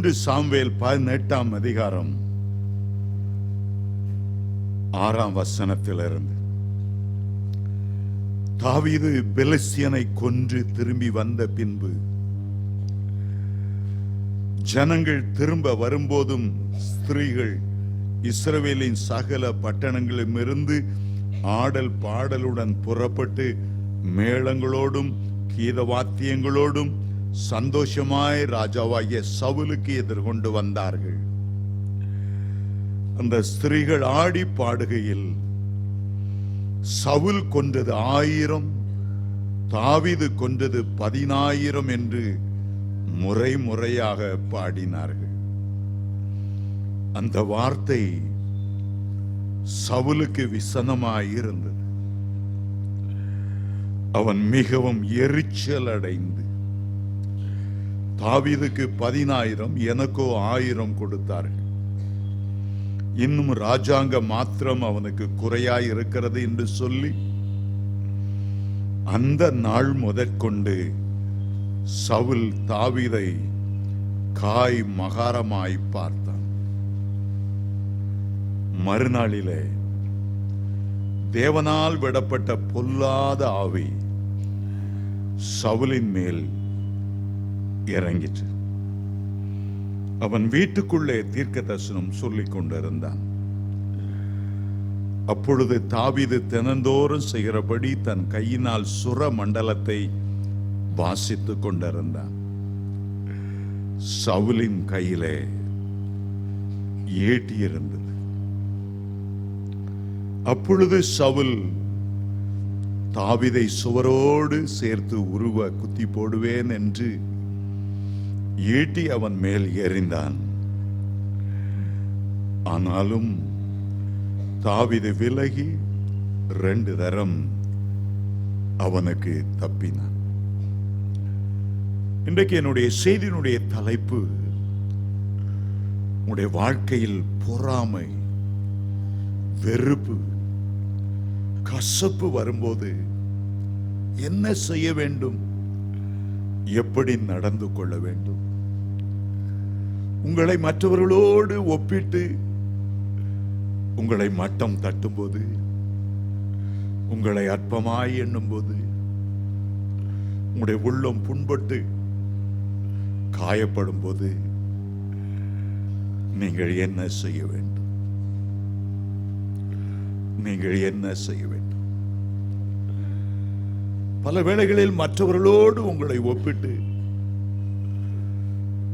ஒன்று சாமுவேல் 18ஆம் அதிகாரம் 6ஆம் வசனத்திலிருந்து. தாவீது பெலிஸ்தியனை கொன்று திரும்பி வந்த பின்பு ஜனங்கள் திரும்ப வரும்போதும் ஸ்திரீகள் இஸ்ரவேலின் சகல பட்டணங்களிலிருந்து ஆடல் பாடலுடன் புறப்பட்டு மேளங்களோடும் கீதவாத்தியங்களோடும் சந்தோஷமாய் ராஜாவாகிய சவுலுக்கு எதிர்கொண்டு வந்தார்கள். அந்த ஸ்திரீகள் ஆடி பாடுகையில் சவுல் கொன்றது 1000, தாவீது கொன்றது 10000 என்று முறை முறையாக பாடினார்கள். அந்த வார்த்தை சவுலுக்கு விசனமாயிருந்தது. அவன் மிகவும் எரிச்சல் அடைந்து, தாவீதுக்கு 10000, எனக்கோ 1000 கொடுத்தார்கள், இன்னும் ராஜாங்க மாத்திரம் அவனுக்கு குறையாய் இருக்கிறது என்று சொல்லி அந்த நாள் முதற்கொண்டு சவுல் தாவீதை காய் மகாரமாய் பார்த்தான். மறுநாளிலே தேவனால் விடப்பட்ட பொல்லாத ஆவி சவுலின் மேல் இறங்கிற்று. அவன் வீட்டுக்குள்ளே தீர்க்க தரிசனம் சொல்லிக் கொண்டிருந்தான். அப்பொழுது தாவீது தினந்தோறும் செய்கிறபடி தன் கையினால் சுர மண்டலத்தை வாசித்துக் கொண்டிருந்தான். சவுலின் கையிலே ஈட்டி இருந்தது. அப்பொழுது சவுல் தாவீதை சுவரோடு சேர்த்து உருவ குத்தி போடுவேன் என்று ஈட்டி அவன் மேல் எறிந்தான். ஆனாலும் தாவீது விலகி 2 தரம் அவனுக்கு தப்பினான். இன்றைக்கு என்னுடைய செய்தியினுடைய தலைப்பு, உன்னுடைய வாழ்க்கையில் பொறாமை, வெறுப்பு, கசப்பு வரும்போது என்ன செய்ய வேண்டும், எப்படி நடந்து கொள்ள வேண்டும்? உங்களை மற்றவர்களோடு ஒப்பிட்டு உங்களை மட்டம் தட்டும் போது, உங்களை அற்பமாய் எண்ணும் போது, உங்களுடைய உள்ளம் புண்பட்டு காயப்படும் போது நீங்கள் என்ன செய்ய வேண்டும்? நீங்கள் என்ன செய்ய வேண்டும்? பல வேளைகளில் மற்றவர்களோடு உங்களை ஒப்பிட்டு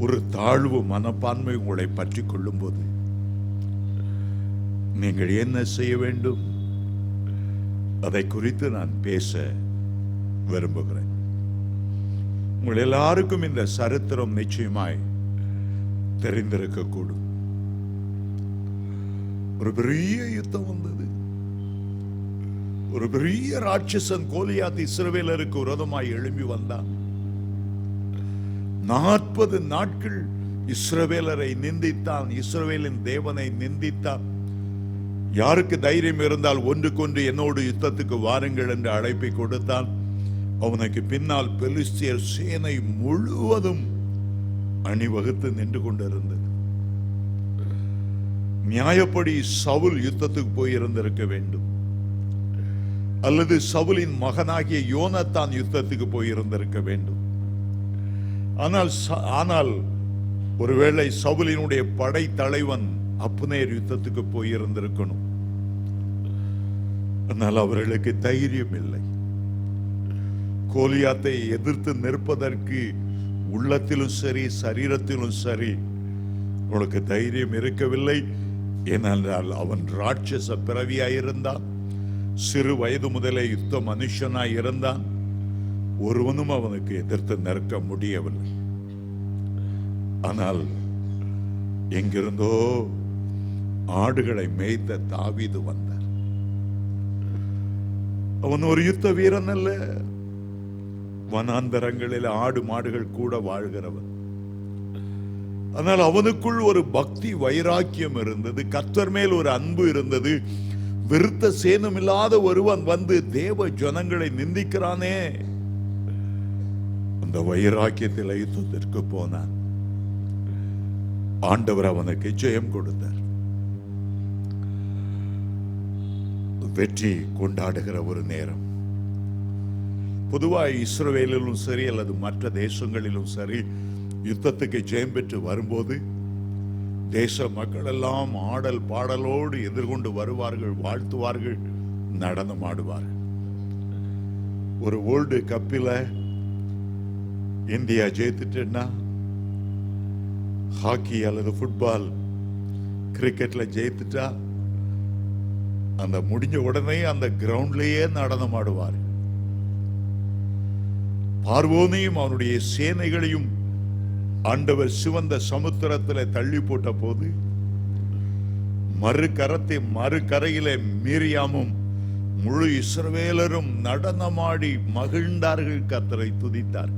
ஒரு தாழ்வு மனப்பான்மை உங்களை பற்றி கொள்ளும் போது நீங்கள் என்ன செய்ய வேண்டும்? அதை குறித்து நான் பேச விரும்புகிறேன். உங்கள் எல்லாருக்கும் இந்த சரித்திரம் நிச்சயமாய் தெரிந்திருக்கக்கூடும். ஒரு பெரிய யுத்தம் வந்தது. ஒரு பெரிய ராட்சசன் கோலியாத் இஸ்ரவேலருக்கு விரோதமாய் எழும்பி வந்தான். 40 நாட்கள் இஸ்ரவேலரை நிந்தித்தான், இஸ்ரவேலின் தேவனை நிந்தித்தான். யாருக்கு தைரியம் இருந்தால் ஒன்றுக்கொன்று என்னோடு யுத்தத்துக்கு வாருங்கள் என்று அழைப்பை கொடுத்தான். அவனுக்கு பின்னால் பெலிஸ்தியர் சேனை முழுவதும் அணிவகுத்து நின்று கொண்டிருந்தது. நியாயப்படி சவுல் யுத்தத்துக்கு போயிருந்திருக்க வேண்டும், அல்லது சவுலின் மகனாகிய யோனத்தான் யுத்தத்துக்கு போயிருந்திருக்க வேண்டும். ஆனால் ஒருவேளை சவுலினுடைய படை தலைவன் அப்னேர் யுத்தத்துக்கு போயிருந்திருக்கணும். ஆனால் அவர்களுக்கு தைரியம் இல்லை. கோலியாத்தை எதிர்த்து நிற்பதற்கு உள்ளத்திலும் சரி சரீரத்திலும் சரி அவனுக்கு தைரியம் இருக்கவில்லை. ஏனென்றால் அவன் ராட்சச பிறவியாயிருந்தான். சிறு வயது முதலே யுத்த மனுஷனாய் இருந்தான். ஒருவனும் அவனுக்கு எதிர்த்து நிற்க முடியவில்லை. ஆனால் எங்கிருந்தோ ஆடுகளை மேய்த்த தாவீது வந்தார். அவன் ஒரு யுத்த வீரன் அல்ல, வனாந்தரங்களில் ஆடு மாடுகள் கூட வாழ்கிறவன். ஆனால் அவனுக்குள் ஒரு பக்தி வைராக்கியம் இருந்தது, கர்த்தர் மேல் ஒரு அன்பு இருந்தது. விருத்த சேனம் இல்லாத ஒருவன் வந்து தேவ ஜனங்களை நிந்திக்கிறானே, அந்த வைராக்கியத்தில் யுத்தத்திற்கு போனான். ஆண்டவர் அவனுக்கு ஜெயம் கொடுத்தார். வெற்றி கொண்டாடுகிற ஒரு நேரம். பொதுவாக இஸ்ரவேலிலும் சரி அல்லது மற்ற தேசங்களிலும் சரி, யுத்தத்துக்கு ஜெயம் பெற்று வரும்போது தேச மக்கள் எல்லாம் ஆடல் பாடலோடு எதிர்கொண்டு வருவார்கள், வாழ்த்துவார்கள், நடனம் ஆடுவார்கள். ஒரு வேர்ல்டு கப்பில் இந்தியா ஜெயித்துட்டுன்னா, ஹாக்கி அல்லது ஃபுட்பால் கிரிக்கெட்ல ஜெயித்துட்டா, அந்த முடிஞ்ச உடனே அந்த கிரவுண்ட்லயே நடனம் ஆடுவார். பார்வோனையும் அவனுடைய சேனைகளையும் ஆண்டவர் சிவந்த சமுத்திரத்தில் தள்ளி போட்ட போது மறுகரையிலே மீரியாமும் முழு இஸ்ரவேலரும் நடனமாடி மகிழ்ந்தார்கள், கர்த்தரை துதித்தார்.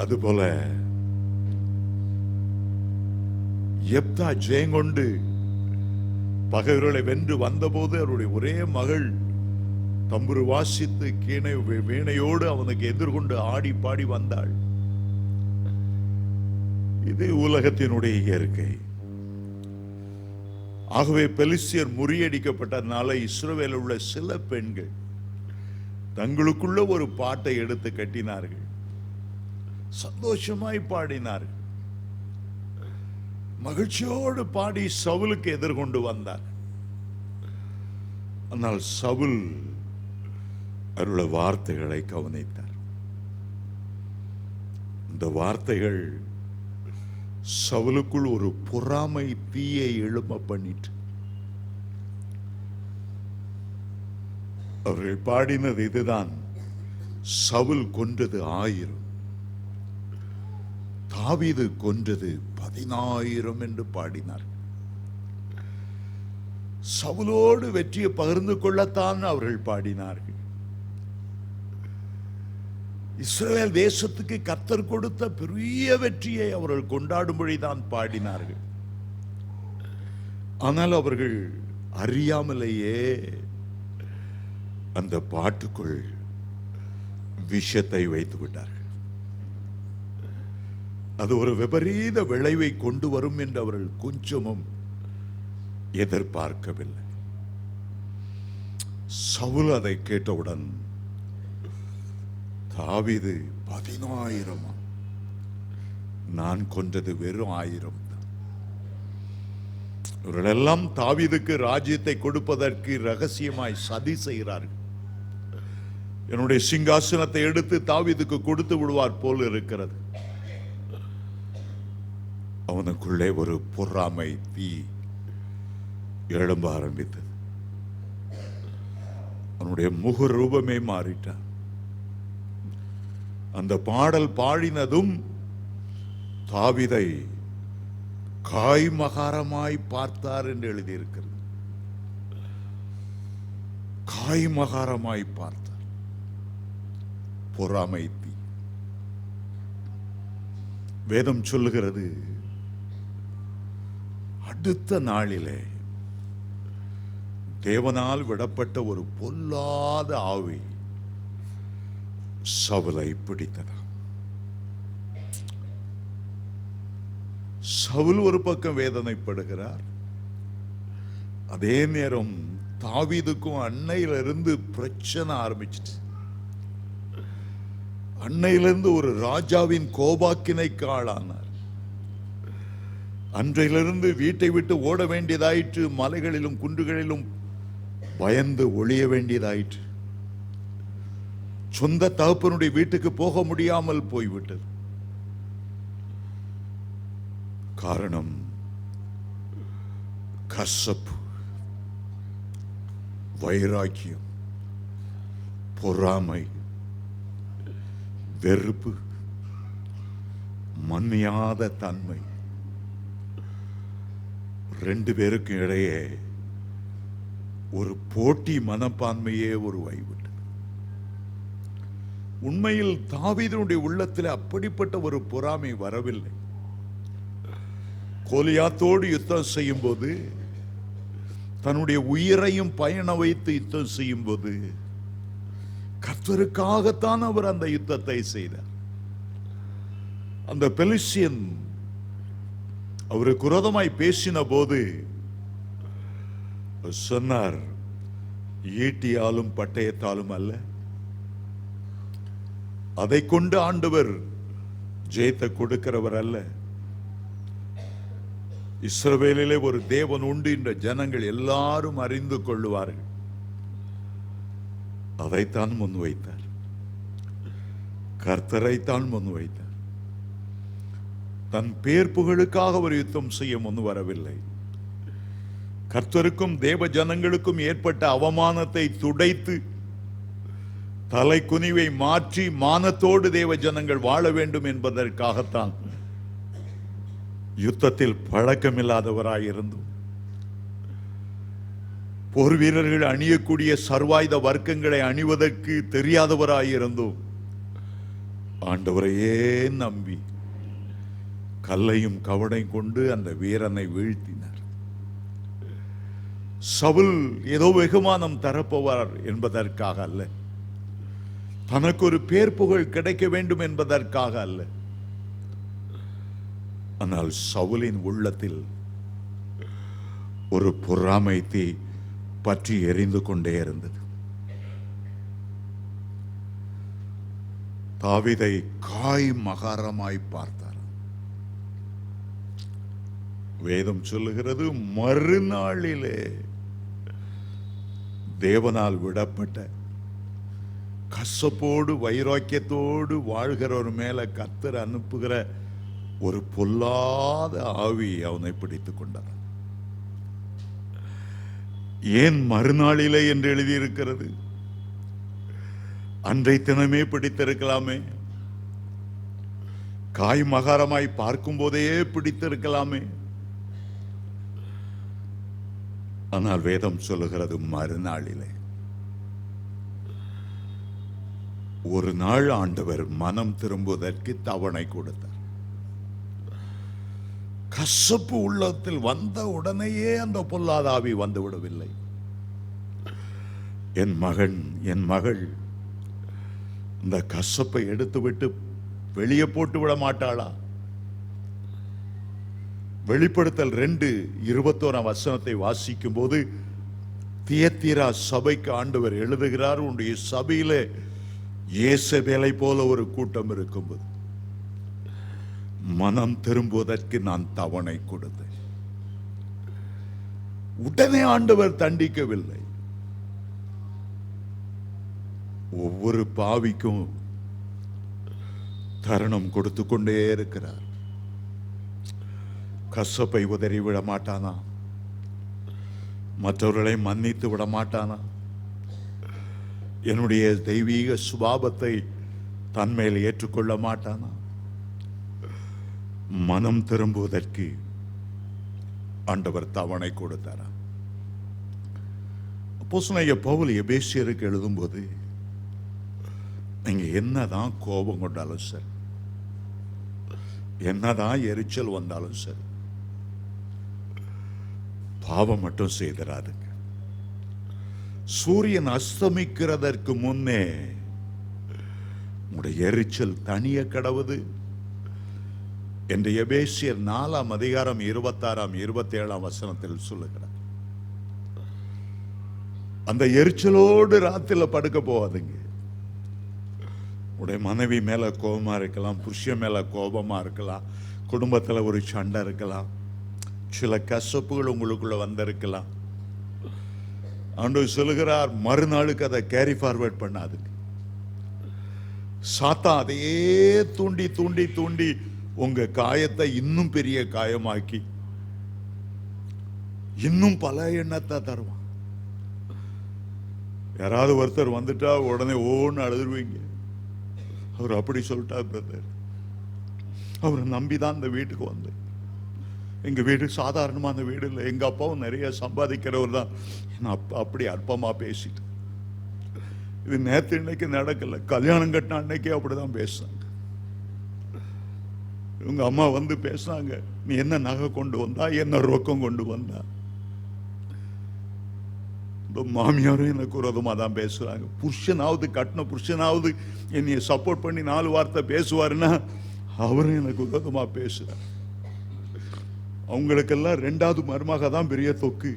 அதுபோல யெப்தா ஜெயங்கொண்டு பகைவர்களை வென்று வந்தபோது அவருடைய ஒரே மகள் தம்புரு வாசித்து வீணையோடு அவனுக்கு எதிர்கொண்டு ஆடி பாடி வந்தாள். இது உலகத்தினுடைய இயற்கை. ஆகவே பெலிஸ்தியர் முறியடிக்கப்பட்டதுனால இஸ்ரவேலில் உள்ள சில பெண்கள் தங்களுக்குள்ள ஒரு பாட்டை எடுத்து கட்டினார்கள், சந்தோஷமாய் பாடினார்கள், மகிழ்ச்சியோடு பாடி சவுலுக்கு எதிர்கொண்டு வந்தார். ஆனால் சவுல் அவருடைய வார்த்தைகளை கவனித்தார். இந்த வார்த்தைகள் சவுலுக்குள் ஒரு பொறாமை தீயை எழும்ப பண்ணிட்டு, அவர்கள் பாடினது இதுதான்: சவுல் கொன்றது 1000, தாவீது கொன்றது 10,000 என்று பாடினார். சவுலோடு வெற்றியை பகிர்ந்து கொள்ளத்தான் அவர்கள் பாடினார்கள். இஸ்ரவேல் தேசத்துக்கு கர்த்தர் கொடுத்த பெரிய வெற்றியை அவர்கள் கொண்டாடும்படிதான் பாடினார்கள். ஆனால் அவர்கள் அறியாமலேயே அந்த பாட்டுக்குள் விஷத்தை வைத்து விட்டார்கள். அது ஒரு விபரீத விளைவை கொண்டு வரும் என்று அவர்கள் கொஞ்சமும் எதிர்பார்க்கவில்லை. சவுல் அதை கேட்டவுடன், தாவீது 10,000, நான் கொன்றது வெறும் 1000 தான். இவர்களெல்லாம் தாவீதுக்கு ராஜ்யத்தை கொடுப்பதற்கு ரகசியமாய் சதி செய்கிறார்கள். என்னுடைய சிங்காசனத்தை எடுத்து தாவீதுக்கு கொடுத்து விடுவார் போல் இருக்கிறது. அவனுக்குள்ளே ஒரு பொறாமை தீ எழும்ப ஆரம்பித்தது. அவனுடைய முக ரூபமே மாறிட்டான். அந்த பாடல் பாடினதும் தாவீதை காய்மகாரமாய் பார்த்தார் என்று எழுதியிருக்கிறது. காய்மகாரமாய் பார்த்தார். பொறாமை தீ. வேதம் சொல்லுகிறது, அடுத்த நாளிலே தேவனால் விடப்பட்ட ஒரு பொல்லாத ஆவி சவுலை பிடித்ததா. சவுல் ஒரு பக்கம் வேதனைப்படுகிறார். அதே நேரம் தாவீதுக்கும் அன்னையிலிருந்து பிரச்சனை ஆரம்பிச்சிட்டு, அன்னையிலிருந்து ஒரு ராஜாவின் கோபாக்கினைக்கு ஆளானார். அன்றையிலிருந்து வீட்டை விட்டு ஓட வேண்டியதாயிற்று. மலைகளிலும் குன்றுகளிலும் பயந்து ஒளிய வேண்டியதாயிற்று. சொந்த தகப்பனுடைய வீட்டுக்கு போக முடியாமல் போய்விட்டது. காரணம் கசப்பு, வைராக்கியம், பொறாமை, வெறுப்பு, மன்னியாத தன்மை. 2 பேருக்கு இடையே ஒரு போட்டி மனப்பான்மையே உருவாகிவிட்டது. உண்மையில் தாவீதுடைய உள்ளத்தில் அப்படிப்பட்ட ஒரு பொறாமை வரவில்லை. கோலியாத்தோடு யுத்தம் செய்யும் போது, தன்னுடைய உயிரையும் பயண வைத்து யுத்தம் செய்யும் போது, கர்த்தருக்காகத்தான் அவர் அந்த யுத்தத்தை செய்தார். அந்த பெலிஸ்தியன் அவருக்கு விரோதமாய் பேசின போது சொன்னார், ஈட்டியாலும் பட்டயத்தாலும் அல்ல, அதை கொண்டு ஆண்டவர் ஜெயத்தை கொடுக்கிறவர் அல்ல, இஸ்ரவேலிலே ஒரு தேவன் உண்டு என்ற ஜனங்கள் எல்லாரும் அறிந்து கொள்ளுவார்கள். அதைத்தான் முன்வைத்தார். கர்த்தரைத்தான் முன்வைத்தார். தன் பேர் புகழுக்காக ஒரு யுத்தம் செய்ய முன் வரவில்லை. கர்த்தருக்கும் தேவ ஜனங்களுக்கும் ஏற்பட்ட அவமானத்தை துடைத்து தலை குனிவை மாற்றி மானத்தோடு தேவ ஜனங்கள் வாழ வேண்டும் என்பதற்காகத்தான் யுத்தத்தில் பழக்கமில்லாதவராயிருந்தும் போர் வீரர்கள் அணியக்கூடிய சர்வாயுத வர்க்கங்களை அணிவதற்கு தெரியாதவராயிருந்தும் ஆண்டவரையே நம்பி கல்லையும் கவனையும் கொண்டு அந்த வீரனை வீழ்த்தினார். சவுல் ஏதோ வெகுமானம் தரப்போவார் என்பதற்காக அல்ல, தனக்கு ஒரு பேர் புகழ் கிடைக்க வேண்டும் என்பதற்காக அல்ல. ஆனால் சவுலின் உள்ளத்தில் ஒரு பொறாமை தீ பற்றி எரிந்து கொண்டே இருந்தது. தாவீதை காய் மகாரமாய் பார்த்தார். வேதம் சொல்லுகிறது, மறுநாளிலே தேவனால் விடப்பட்ட கசப்போடு வைராக்கியத்தோடு வாழ்கிறவர் மேல கர்த்தர் அனுப்புகிற ஒரு பொல்லாத ஆவி அவனை பிடித்துக் கொண்டார். ஏன் மறுநாளிலே என்று எழுதியிருக்கிறது? அன்றை தினமே பிடித்திருக்கலாமே, காய் மகாரமாய் பார்க்கும் போதே பிடித்திருக்கலாமே. ஆனால் வேதம் சொல்லுகிறது மறுநாளிலே. ஒரு நாள் ஆண்டவர் மனம் திரும்புவதற்கு தவணை கொடுத்தார். கசப்பு உள்ளத்தில் வந்த உடனேயே அந்த பொல்லாத ஆவி வந்து விடவில்லை. என் மகன், என் மகள் இந்த கசப்பை எடுத்துவிட்டு வெளியே போட்டு விட மாட்டாளா? வெளிப்படுத்தல் 2:21 வாசிக்கும் போது தியத்தீரா சபைக்கு ஆண்டவர் எழுதுகிறார், உன்னுடைய சபையிலே இயேசபேலை போல ஒரு கூட்டம் இருக்கும்போது மனம் திரும்புவதற்கு நான் தவணை கொடுத்தேன். உடனே ஆண்டவர் தண்டிக்கவில்லை. ஒவ்வொரு பாவிக்கும் தருணம் கொடுத்து கொண்டே இருக்கிறார். கசப்பை உதறி விட மாட்டானா? மற்றவர்களை மன்னித்து விட மாட்டானா? என்னுடைய தெய்வீக சுபாவத்தை தன்மேல் ஏற்றுக்கொள்ள மாட்டானா? மனம் திரும்புவதற்கு ஆண்டவர் தவணை கொடுத்தாரா? அப்போஸ்தலனாகிய பவுல் எபேசியருக்கு எழுதும்போது, நீங்க என்னதான் கோபம் கொண்டாலும் சரி, என்னதான் எரிச்சல் வந்தாலும் சரி, பாவம் மட்டும் செய்திராதுங்க. சூரியன் அஸ்தமிக்கிறதற்கு முன்னே உடைய எரிச்சல் தனிய கடவுது என்று எபேசியர் 4:26, 27 சொல்லுகிறார். அந்த எரிச்சலோடு ராத்திரில படுக்க போகாதுங்க. உடைய மனைவி மேல கோபமா இருக்கலாம், புருஷன் மேல கோபமா இருக்கலாம், குடும்பத்துல ஒரு சண்டை இருக்கலாம், சில கசப்புகள் உங்களுக்குள்ள வந்திருக்கலாம். ஆண்டவர் சொல்லுகிறார், மறுநாளுக்கு அதை கேரி ஃபார்வர்ட் பண்ணாதுங்க. சாத்தான் அதையே தூண்டி தூண்டி தூண்டி உங்க காயத்தை இன்னும் பெரிய காயமாக்கி இன்னும் பல எண்ணத்தை தருவான். யாராவது ஒருத்தர் வந்துட்டா உடனே ஓன்னு அழுதுருவீங்க. அவர் அப்படி சொல்லிட்டார் பிரதர், அவரை நம்பிதான் இந்த வீட்டுக்கு வந்தேன். எங்க வீடு சாதாரணமான வீடு இல்லை, எங்க அப்பாவும் நிறைய சம்பாதிக்கிறவர் தான். அப்படி அற்பமா பேசிட்டு, இது நேற்று இன்னைக்கு நடக்கல, கல்யாணம் கட்டின அன்னைக்கே அப்படிதான் பேசுறாங்க. இவங்க அம்மா வந்து பேசுறாங்க, நீ என்ன நகை கொண்டு வந்தா, என்ன ரொக்கம் கொண்டு வந்தா. மாமியாரும் எனக்கு விரோதமா தான் பேசுறாங்க. புருஷனாவது, கட்டின புருஷனாவது என்னைய சப்போர்ட் பண்ணி 4 வார்த்தை பேசுவாருன்னா அவரும் எனக்கு விரோதமா பேசுறார். அவங்களுக்கெல்லாம் 2வது மருமக தான் பெரிய தொக்கு.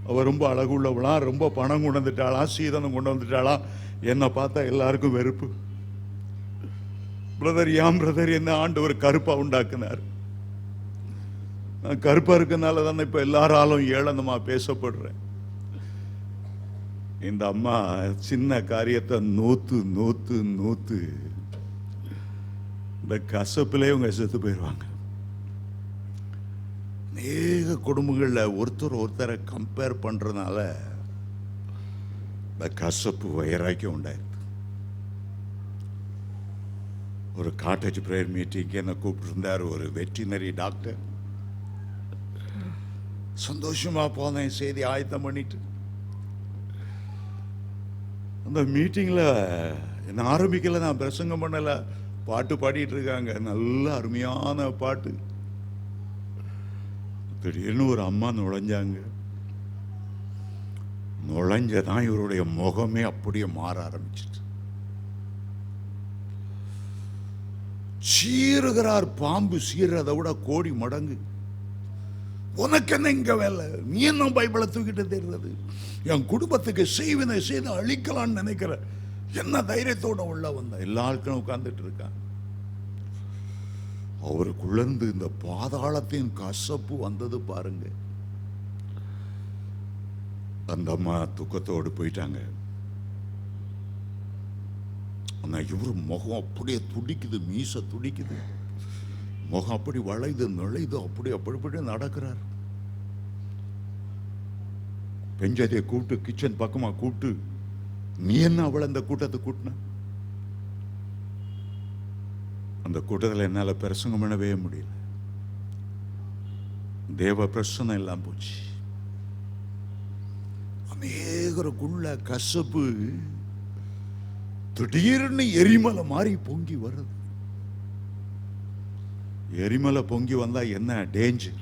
அவ ரொம்ப அழகுள்ளவளாம், ரொம்ப பணம் கொண்டு வந்துட்டாளாம், சீதனம் கொண்டு வந்துட்டாளாம். என்னை பார்த்தா எல்லாருக்கும் வெறுப்பு. பிரதர், ஏன் பிரதர் என்ன ஆண்டவர் கருப்பா உண்டாக்குனார்? நான் கருப்பா இருக்கனால தானே இப்ப எல்லாராலும் ஏளனமா பேசப்படுறேன். இந்த அம்மா சின்ன காரியத்தை நோத்து நோத்து நோத்து இந்த கசப்பிலே இவங்க செத்து போயிடுவாங்க. அநேக குடும்பங்களில் ஒருத்தரை கம்பேர் பண்றதுனால இந்த கசப்பு வைராக்கியம் உண்டாயிருது. ஒரு காட்டேஜ் பிரேயர் மீட்டிங் என்ன கூப்பிட்டுருந்தார் ஒரு வெட்டினரி டாக்டர். சந்தோஷமா போனேன், செய்தி ஆயத்தம் பண்ணிட்டு. அந்த மீட்டிங்ல என்ன ஆரம்பிக்கல, நான் பிரசங்கம் பண்ணல, பாட்டு பாடிட்டு இருக்காங்க, நல்ல அருமையான பாட்டு. திடீர்னு ஒரு அம்மா நுழைஞ்சாங்க. நுழைஞ்சதான் இவருடைய முகமே அப்படியே மாற ஆரம்பிச்சிட்டு. சீறுகிறார், பாம்பு சீறதை விட கோடி மடங்கு. உனக்கு என்ன இங்க வேலை? நீ என்ன பைபிளை தூக்கிட்டு தெரிகிறது? என் குடும்பத்துக்கு செய்வினை செய்து அழிக்கலான்னு நினைக்கிற என்ன தைரியத்தோட உள்ள வந்த? எல்லாருக்கும் உட்கார்ந்துட்டு இருக்காங்க. அவருக்குள்ளந்து இந்த பாதாளத்தின் கசப்பு வந்தது பாருங்க. அந்த அம்மா துக்கத்தோடு போயிட்டாங்க. ஆனா இவரு முகம் அப்படியே துடிக்குது, மீச துடிக்குது, முகம் அப்படி வளைது நுழைது, அப்படி நடக்கிறார். பெஞ்சதியை கூப்பிட்டு கிச்சன் பக்கமா கூப்பிட்டு, நீ என்ன அவளை இந்த கூட்டத்தை கூட்டின? அந்த கூட்டத்தில் என்னால பிரசங்கம் பண்ணவே முடியல. தேவ பிரசனம் எல்லாம் போச்சு. அநேகருக்குள்ள கசப்பு திடீர்னு எரிமலை மாதிரி பொங்கி வருது. எரிமலை பொங்கி வந்தா என்ன டேஞ்சர்?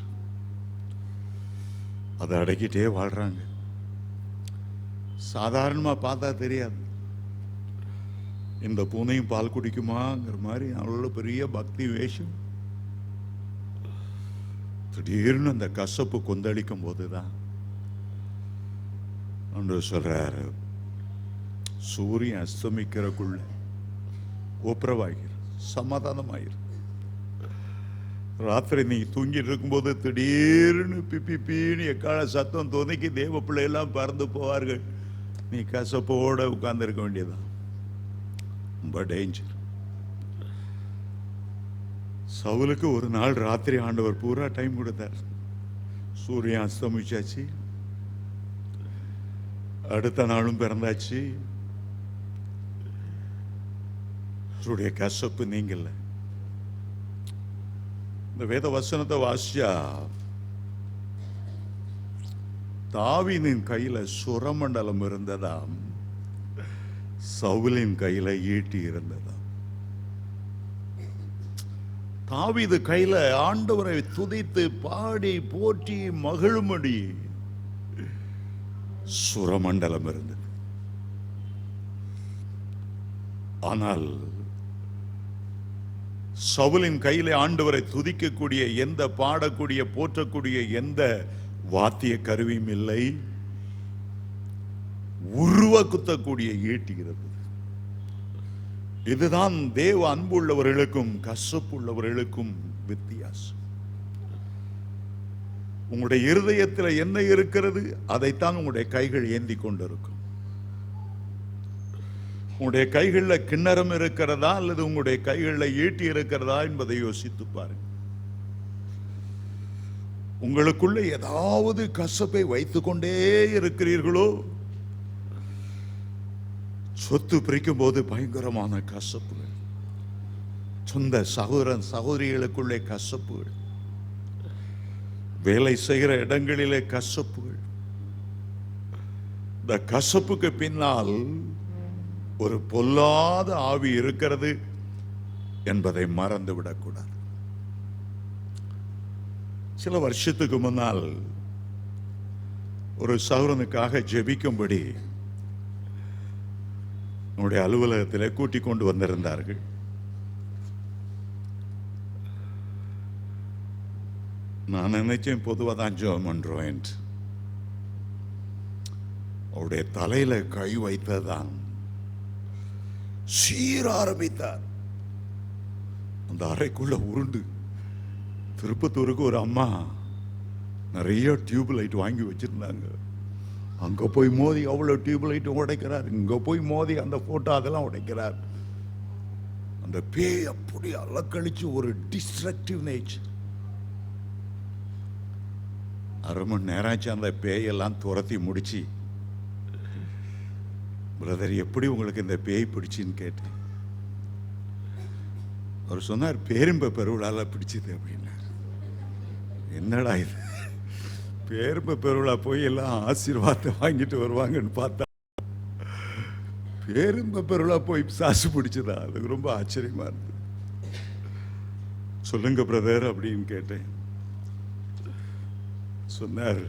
அதை அடக்கிட்டே வாழ்றாங்க. சாதாரணமா பார்த்தா தெரியாது. இந்த பூனையும் பால் குடிக்குமாங்கிற மாதிரி அவ்வளோ பெரிய பக்தி வேஷம். திடீர்னு அந்த கசப்பு கொந்தளிக்கும் போதுதான் ஆண்டவர் சொல்றாரு, சூரியன் அஸ்தமிக்கிறக்குள்ள ஒப்புரவாகிரு, சமாதானமாயிரு. ராத்திரி நீ தூங்கிட்டு இருக்கும்போது திடீர்னு பிப்பின்னு எக்கால சத்தம் துணைக்கு தேவ பிள்ளையெல்லாம் பறந்து போவார்கள். நீ கசப்போட உட்கார்ந்து இருக்க வேண்டியதான். ரொம்ப டேஞ்சர். சவுலுக்கு ஒரு நாள் ராத்திரி ஆண்டவர் பூரா டைம் கொடுத்தார். சூரியன் அஸ்தமிச்சாச்சு, அடுத்த நாளும் பிறந்தாச்சு. அவருடைய கசப்பு நீங்கல. இந்த வேத வசனத்தை வாசிச்சா, தாவீதின் கையில சுரமண்டலம் இருந்ததாம், சவுலின் கையில ஈட்டி இருந்ததாம். தாவீது கையில ஆண்டவரை துதித்து பாடி போற்றி மகிழும்படி சுரமண்டலம் இருந்தது. ஆனால் சவுலின் கையிலே ஆண்டவரை துதிக்கக்கூடிய எந்த பாடக்கூடிய போற்றக்கூடிய எந்த வாத்திய கருவியும் இல்லை. உருவ குத்தக்கூடிய ஈட்டி இருந்தது. இதுதான் தேவ அன்புள்ளவர்களுக்கும் கசப்புள்ளவர்களுக்கும் வித்தியாசம். உங்களுடைய இருதயத்தில் என்ன இருக்கிறது அதைத்தான் உங்களுடைய கைகள் ஏந்தி கொண்டிருக்கும். உங்களுடைய கைகளில் கிண்ணறம் இருக்கிறதா அல்லது உங்களுடைய கைகளில் ஈட்டி இருக்கிறதா என்பதை யோசித்து பாருங்க. உங்களுக்குள்ள ஏதாவது கசப்பை வைத்துக் கொண்டே இருக்கிறீர்களோ? சொத்து பிரிக்கும் போது பயங்கரமான கசப்புகள், சொந்த சகோதரன் சகோதரிகளுக்குள்ளே கசப்புகள், வேலை செய்கிற இடங்களிலே கசப்புகள். இந்த கசப்புக்கு பின்னால் ஒரு பொல்லாத ஆவி இருக்கிறது என்பதை மறந்து விடக்கூடாது. சில வருஷத்துக்கு முன்னால் ஒரு சகோதரனுக்காக ஜெபிக்கும்படி நம்முடைய அலுவலகத்தில் கூட்டிக் கொண்டு வந்திருந்தார்கள். நான் நினைச்சேன் பொதுவாக தான் ஜெபம் பண்றோம். அவருடைய தலையில கை வைத்ததான் சீர ஆரம்பித்தார். அந்த அறைக்குள்ள உருண்டு. திருப்பத்தூருக்கு ஒரு அம்மா நிறைய டியூப் லைட் வாங்கி வச்சிருந்தாங்க. அங்க போய் மோதி அவ்வளோ டியூப் லைட்டும் உடைக்கிறார். இங்க போய் மோதி அந்த போட்டோ அதெல்லாம் உடைக்கிறார். அந்த பேய் அப்படி அலக்கழிச்சு ஒரு டிஸ்ட்ரக்டிவ் நேச்சர். அரை மணி நேரம் ஆச்சு அந்த பேயெல்லாம் துரத்தி முடிச்சு, பிரதர் எப்படி உங்களுக்கு இந்த பேய் பிடிச்சின்னு கேட்டேன். அவர் சொன்னார், பேரும்ப பெருவிழால பிடிச்சது அப்படின்னார். என்னடா இது, பேரும்ப பெருவிழா போய் எல்லாம் ஆசீர்வாதத்தை வாங்கிட்டு வருவாங்கன்னு பார்த்தா பேரும்ப பெருவிழா போய் சாசு பிடிச்சதா? அது ரொம்ப ஆச்சரியமா இருந்தது. சொல்லுங்க பிரதர் அப்படின்னு கேட்டேன். சொன்னார்,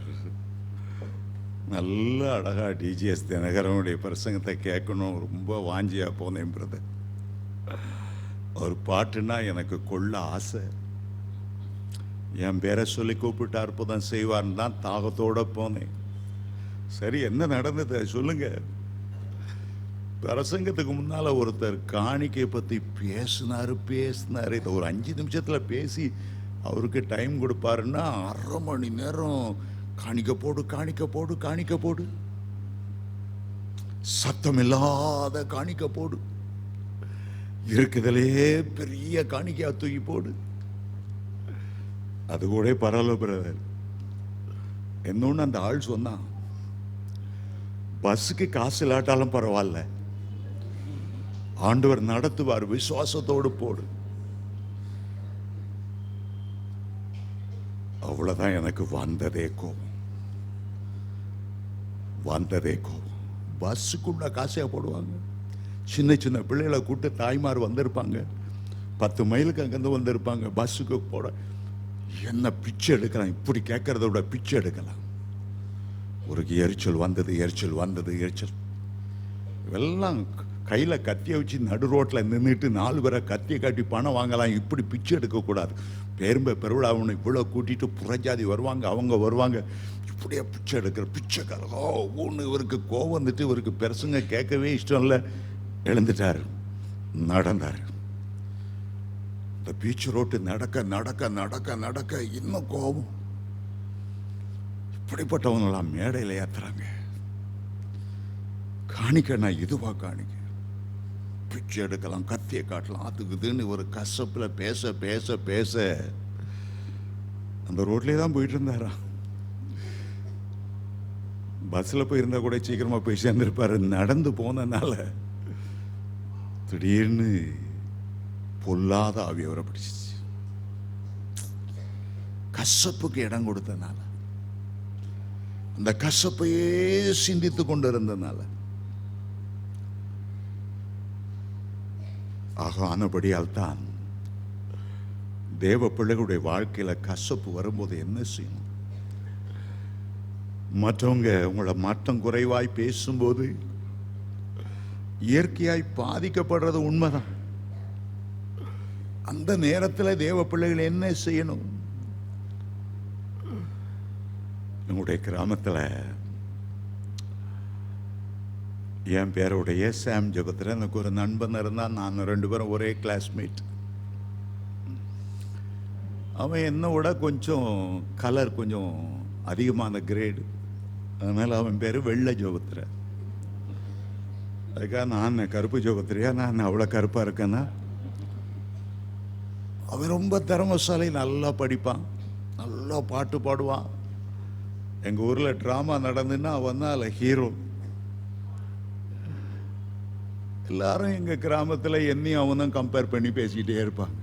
நல்ல அழகா டிஜிஎஸ் தினகரனுடைய பிரசங்கத்தை கேட்கணும் ரொம்ப வாஞ்சியா போனேன் பிரதர். ஒரு பாட்டுன்னா எனக்கு கொள்ள ஆசை. என் பேரை சொல்லி கூப்பிட்டு அற்புதம் செய்வார்னு தான் தாகத்தோட போனேன். சரி, என்ன நடந்தது சொல்லுங்க. பிரசங்கத்துக்கு முன்னால ஒருத்தர் காணிக்கை பத்தி பேசினாரு. இதை ஒரு 5 நிமிஷத்துல பேசி அவருக்கு டைம் கொடுப்பாருன்னா 1/2 மணி நேரம் காணிக்க போடு காணிக்க போடு காணிக்க போடு, சத்தம் இல்லாத காணிக்க போடு, இருக்குதலே பெரிய காணிக்கையா தூக்கி போடு. அது கூட பரவாயில்ல பிரதர். என்னொன்னு அந்த ஆள் சொன்னான், பஸ்ஸுக்கு காசு இல்லாட்டாலும் பரவாயில்ல, ஆண்டவர் நடத்துவார், விசுவாசத்தோடு போடு. அவ்வளவுதான் எனக்கு வந்ததே கோபம். பஸ்ஸுக்குள்ள காசையா போடுவாங்க. சின்ன சின்ன பிள்ளைகளை கூட்டு தாய்மார் வந்திருப்பாங்க, 10 மைலுக்கு அங்கிருந்து வந்திருப்பாங்க. பஸ்ஸுக்கு போட என்ன பிச்சை எடுக்கலாம், இப்படி கேட்கறத விட பிச்சை எடுக்கலாம். ஒரு எரிச்சல் வந்தது. எல்லாம் கையில கத்தியை வச்சு நடு ரோட்ல நின்றுட்டு 4 பேரை கத்தியை காட்டி பணம் வாங்கலாம். இப்படி பிச்சை எடுக்கக்கூடாது. பேரும்ப பெருவிழாவுன்னு இவ்வளோ கூட்டிட்டு புறஜாதி வருவாங்க, அவங்க வருவாங்க, இப்படியே பிச்சை எடுக்கிற பிச்சைக்காரோ ஒன்று. இவருக்கு கோவம் வந்துட்டு, இவருக்கு பெருசுங்க கேட்கவே இஷ்டம் இல்லை. எழுந்துட்டார், நடந்தார். இந்த பீச் ரோட்டு நடக்க இன்னும் கோபம். இப்படிப்பட்டவங்களாம் மேடையில் ஏத்துறாங்க. காணிக்க நான் இதுவா காணிக்க, பிச்சை எடுக்கலாம், கத்தியை காட்டலாம், அதுக்கு இதுன்னு ஒரு கசப்புல பேச அந்த ரோட்லேயே தான் போயிட்டு இருந்தாரா. பஸ்ஸில் போயிருந்தா கூட சீக்கிரமா போய் சேர்ந்திருப்பாரு. நடந்து போனதுனால திடீர்னு பொல்லாத ஆவி அவரை பிடிச்சிச்சு. கசப்புக்கு இடம் கொடுத்தனால, அந்த கசப்பையே சிந்தித்து கொண்டு இருந்தனால, ஆனபடியால் தான் தேவ பிள்ளைகளுடைய வாழ்க்கையில கசப்பு வரும்போது என்ன செய்யணும்? மற்றவங்க உங்களை மட்டம் குறைவாய் பேசும்போது இயற்கையாய் பாதிக்கப்படுறது உண்மைதான். அந்த நேரத்தில் தேவ பிள்ளைகள் என்ன செய்யணும்? நம்முடைய கிராமத்தில் என் பேருடைய சாம் ஜெபத்தில் எனக்கு ஒரு நண்பன் இருந்தான். நான் 2 பேரும் ஒரே கிளாஸ்மேட். அவன் என்னை விட கொஞ்சம் கலர் கொஞ்சம் அதிகமான கிரேடு. அதனால் அவன் பேர் வெள்ளை ஜோபத்திர. அதுக்காக நான் கருப்பு ஜோபத்திரையா, நான் அவ்வளோ கருப்பாக இருக்கேன்னா. அவன் ரொம்ப திறமசாலி, நல்லா படிப்பான், நல்லா பாட்டு பாடுவான். எங்கள் ஊரில் ட்ராமா நடந்துன்னா அவன் தான் அதில் ஹீரோ. எல்லாரும் எங்கள் கிராமத்தில் என்னையும் அவனும் கம்பேர் பண்ணி பேசிக்கிட்டே இருப்பாங்க.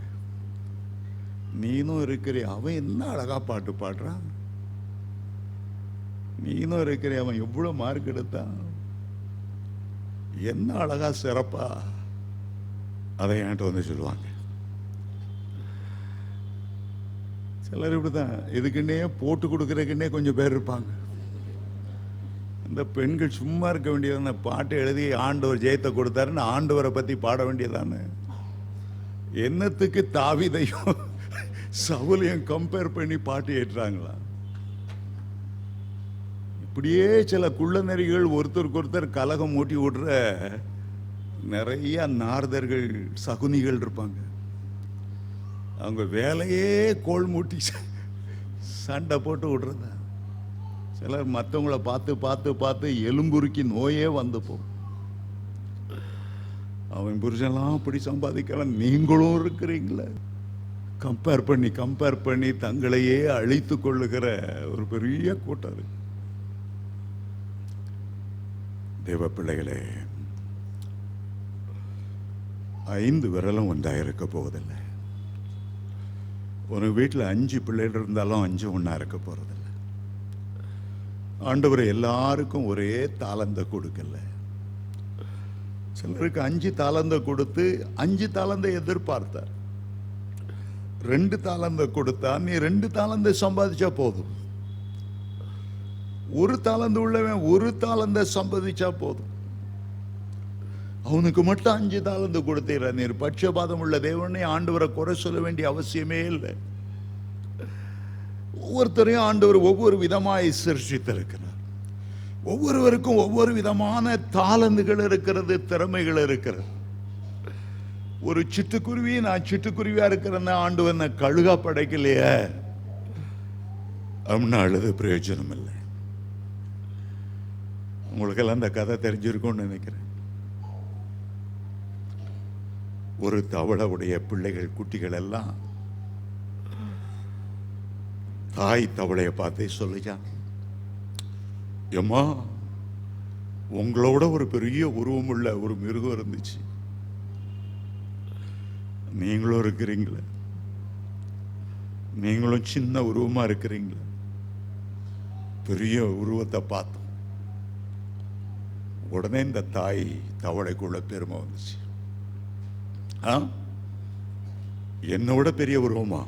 நீனும் இருக்கிறே, அவன் என்ன அழகா பாட்டு பாடுறான், நீனும் இருக்கிறே, அவன் எவ்வளோ மார்க் எடுத்தான், என்ன அழகா சிறப்பா, அதை என்கிட்ட வந்து சொல்லுவாங்க. சிலர் இப்படிதான், இதுக்குன்னே போட்டு கொடுக்குறதுக்குன்னே கொஞ்சம் பேர் இருப்பாங்க. இந்த பெண்கள் சும்மா இருக்க வேண்டியதான, பாட்டு எழுதி ஆண்டவர் ஜெயத்தை கொடுத்தாருன்னு ஆண்டவரை பத்தி பாட வேண்டியதானே. என்னத்துக்கு தாவீதையும் சவுலையும் கம்பேர் பண்ணி பாட்டு ஏற்றாங்களா? இப்படியே சில குள்ளநெறிகள் ஒருத்தருக்கு ஒருத்தர் கலகம் மூட்டி விடுற நிறைய நார்தர்கள் சகுனிகள் இருப்பாங்க. அவங்க வேலையே கோல் மூட்டி சண்டை போட்டு விடுறதா. சிலர் மற்றவங்கள பார்த்து பார்த்து பார்த்து எலும்புருக்கி நோயே வந்து போகும். அவன் புருஷன்லாம் அப்படி சம்பாதிக்கலாம், நீங்களும் இருக்கிறீங்களே. கம்பேர் பண்ணி தங்களையே அழித்து கொள்ளுகிற ஒரு பெரிய கூட்டம் இருக்கு. தேவ பிள்ளைகளே, 5 விரலும் ஒன்றாக இருக்க போவதில்லை. ஒரு வீட்டில் 5 பிள்ளைகள் இருந்தாலும் 5 ஒன்றா இருக்க போறதில்லை. ஆண்டவர் எல்லாருக்கும் ஒரே தாளந்தை கொடுக்கல. சிலருக்கு 5 தாளந்தை கொடுத்து 5 தாளந்தை எதிர்பார்த்தார். 2 தாளந்தை கொடுத்தா நீ 2 தாளந்தை சம்பாதிச்சா போதும். 1 தாளந்து உள்ளவன் 1 தாளந்தை சம்பாதிச்சா போதும். அவனுக்கு மட்டும் 5 தாளந்து கொடுத்தீர. நீர் பட்சபாதம் உள்ள தேவனை ஆண்டவரை குறை சொல்ல வேண்டிய அவசியமே இல்லை. ஒவ்வொருத்தரையும் ஆண்டவர் ஒவ்வொரு விதமாய் சிருஷ்டித்திருக்கிறார். ஒவ்வொருவருக்கும் ஒவ்வொரு விதமான தாளந்துகள் இருக்கிறது, திறமைகள் இருக்கிறது. ஒரு சிட்டுக்குருவி, நான் சிட்டுக்குருவியா இருக்கிறேன்னா ஆண்டவன் கழுகா படைக்கலையே அப்படின்னு அழுது பிரயோஜனம் இல்லை. உங்களுக்கெல்லாம் அந்த கதை தெரிஞ்சிருக்கும்னு நினைக்கிறேன். ஒரு தவளையுடைய பிள்ளைகள், குட்டிகள் எல்லாம் தாய் தவளையை பார்த்தே சொல்லிச்சான், எம்மா உங்களோட ஒரு பெரிய உருவம் உள்ள ஒரு மிருகம் இருந்துச்சு, நீங்களும் இருக்கிறீங்களே, நீங்களும் சின்ன உருவமா இருக்கிறீங்களே. பெரிய உருவத்தை பார்த்தோம். உடனே இந்த தாய் தவளைக்குள்ள பெருமை வந்துச்சு. என்னோட பெரிய உருவமா?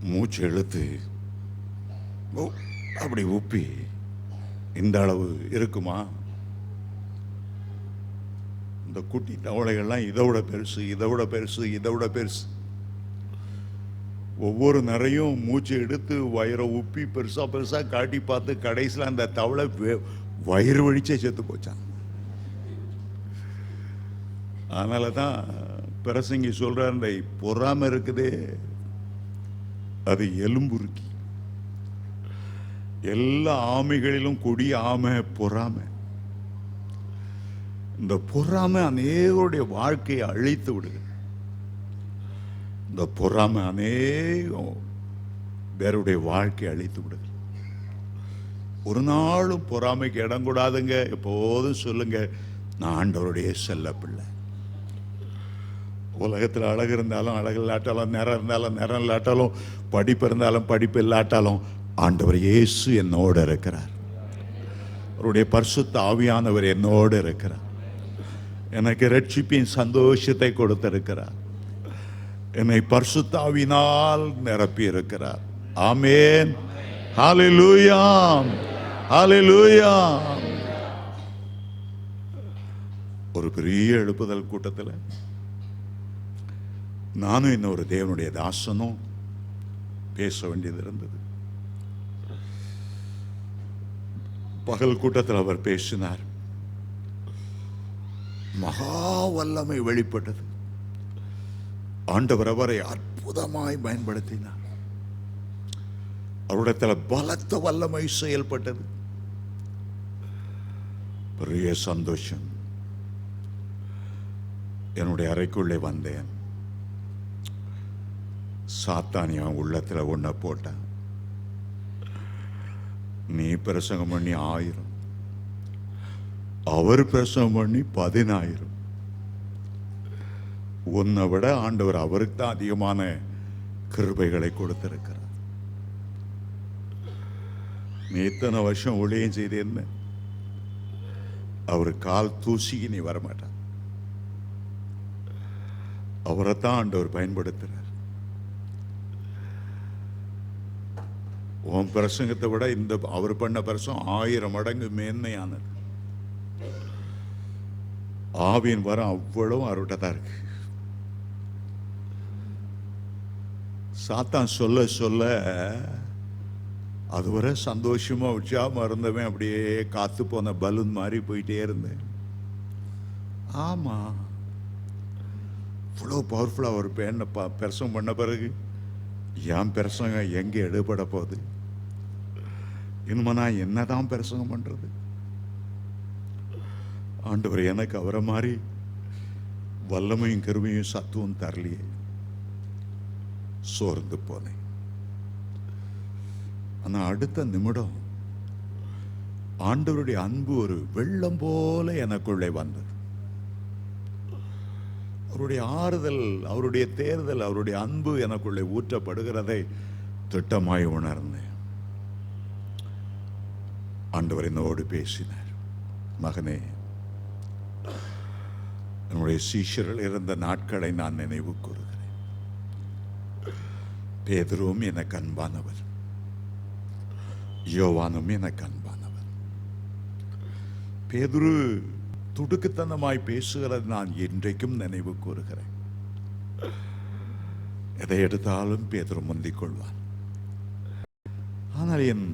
மூச்சு இழுத்து அப்படி உப்பி இந்த அளவு இருக்குமா? இந்த குட்டி தவளைகள்லாம் இதோட பெருசு, இதோட பெருசு, இதோட பெருசு. ஒவ்வொரு நிறையும் மூச்சு எடுத்து வயிறை உப்பி பெருசா பெருசா காட்டி பார்த்து கடைசியில் அந்த தவளை வயிறு வழிச்சே செத்து போச்சான். அதனால தான் பிரசங்கி சொல்றார், இந்த பொறாம இருக்குதே அது எலும்புருக்கி. எல்லா ஆமைகளிலும் கொடிய ஆமை பொறாமை. இந்த பொறாமை அநேகருடைய வாழ்க்கையை அழித்து விடுது. இந்த பொறாமை அநேகம் பேருடைய வாழ்க்கையை அழித்து விடுது. ஒரு நாளும் பொறாமைக்கு இடம் கூடாதுங்க. எப்போதும் சொல்லுங்க, நான் ஆண்டவருடைய செல்ல பிள்ளை. உலகத்தில் அழகு இருந்தாலும் அழகு இல்லாட்டாலும், நிறம் இருந்தாலும் நிறம் இல்லாட்டாலும், படிப்பு இருந்தாலும் படிப்பு இல்லாட்டாலும், ஆண்டவர் இயேசு என்னோடு இருக்கிறார். அவருடைய பரிசுத்த ஆவியானவர் என்னோடு இருக்கிறார். எனக்கு ரட்சிப்பின் சந்தோஷத்தை கொடுத்திருக்கிறார். என்னை பரிசுத்த ஆவியினால் நிரப்பி இருக்கிறார். ஆமென். ஹல்லேலூயா, ஹல்லேலூயா. ஒரு பெரிய எழுப்புதல் கூட்டத்தில் நானும் இன்னொரு தேவனுடைய தாசனும் பேச வேண்டியது இருந்தது. பகல் கூட்டத்தில் அவர் பேசினார். மகா வல்லமை வெளிப்பட்டது. ஆண்டவர் அவரை அற்புதமாய் பயன்படுத்தினார். அவரிடத்தில் பலத்த வல்லமை செயல்பட்டது. பெரிய சந்தோஷம். என்னுடைய அறைக்குள்ளே வந்தேன். சாத்தானியா உள்ளத்தில் ஒன்ன போட்டான். நீ பிரசங்கம் பண்ணி 1000, அவர் பிரசங்கம் பண்ணி 10000. உன்னை விட ஆண்டவர் அவருக்கு தான் அதிகமான கிருபைகளை கொடுத்திருக்கிறார். நீ இத்தனை வருஷம் ஒளியும் செய்தேன்னு அவர் கால் தூசிக்கு நீ வரமாட்டார். அவரைத்தான் ஆண்டவர் பயன்படுத்துறார். உன் பிரசங்கத்தை விட இந்த அவர் பண்ண பிரசங்கம் 1000 மடங்கு மேன்மையானது. ஆவியின் வரம் அவ்வளவு அவர்கிட்ட தான் இருக்கு. சாத்தான் சொல்ல சொல்ல அதுவரை சந்தோஷமா உற்சாகமா இருந்தவன் அப்படியே காத்து போன பலூன் மாதிரி போயிட்டே இருந்தேன். ஆமா, இவ்வளோ பவர்ஃபுல்லா ஒரு பெண்ணை பிரசங்கம் பண்ண பிறகு என் பிரசங்கம் எங்க எடுபட போகுது? இனிமே நான் என்னதான் பிரசங்கம் பண்றது? ஆண்டவர் எனக்கு அவரை மாதிரி வல்லமையும் கருமையும் சத்துவம் தரலையே. சோர்ந்து போனேன். ஆனா அடுத்த நிமிடம் ஆண்டவருடைய அன்பு ஒரு வெள்ளம் போல எனக்குள்ளே வந்தது. அவருடைய ஆறுதல், அவருடைய தேர்தல், அவருடைய அன்பு எனக்குள்ளே ஊற்றப்படுகிறதை திட்டமாய் உணர்ந்தேன். ஆண்டவர் என்னோடு பேசினார். மகனே, என்னுடைய சீஷர்கள் இருந்த நாட்களை நான் நினைவு கூறுகிறேன். பேதுருவும் எனக்கு அன்பானவர், யோவானும் எனக்கு அன்பானவர். பேதுரு துடுக்குத்தனமாய் பேசுகிறது நான் இன்றைக்கும் நினைவு கூறுகிறேன். எதை எடுத்தாலும் பேதுரு முந்திக் கொள்வான். ஆனால் என்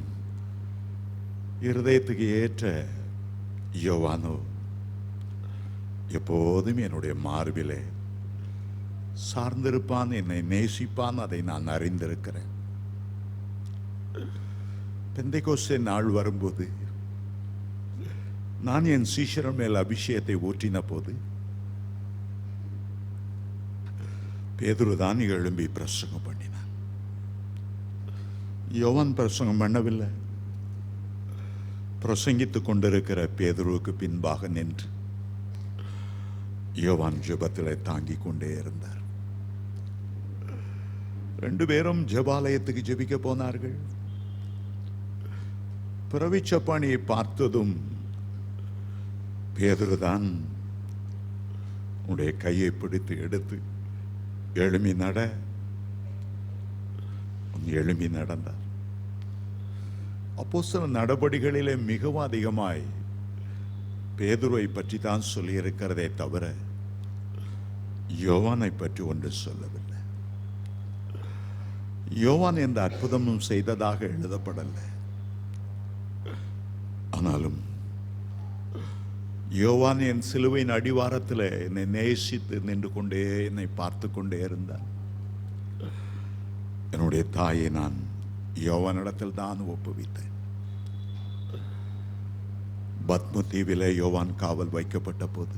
இருதயத்துக்கு ஏற்ற யோவானோ எப்போதும் என்னுடைய மார்பிலே சார்ந்திருப்பான், என்னை நேசிப்பான். அதை நான் அறிந்திருக்கிறேன். பெந்தைக்கோஸ்தே நாள் வரும்போது நான் என் சீஷர்கள் மேல் அபிஷேகத்தை ஊற்றின போது பேதுரு தான் எழும்பி பிரசங்கம் பண்ணினான். யோவான் பிரசங்கம் பண்ணவில்லை. பிரசங்கித்துக் கொண்டிருக்கிற பேதுருவுக்கு பின்பாக நின்று யோவான் ஜெபத்திலே தாங்கிக் கொண்டே இருந்தார். 2 பேரும் ஜெபாலயத்துக்கு ஜெபிக்க போனார்கள். பிறவிச்சப்பாணியை பார்த்ததும் பேதுருதான் உன்னுடைய கையை பிடித்து எடுத்து எழும்பி நட, எழும்பி நடந்தார். அப்போஸ்தலர் நடபடிகளிலே மிகவும் அதிகமாய் பேதுருவை பற்றி தான் சொல்லியிருக்கிறதே தவிர யோவானை பற்றி ஒன்று சொல்லவில்லை. யோவான் எந்த அற்புதமும் செய்ததாக எழுதப்படலை. ஆனாலும் யோவான் என் சிலுவையின் அடிவாரத்தில் என்னை நேசித்து நின்று கொண்டே என்னை பார்த்து கொண்டே இருந்தான். என்னுடைய தாயை நான் யோவானிடத்தில் தான் ஒப்புவித்தேன். பத்ம தீவிலே யோவான் காவல் வைக்கப்பட்ட போது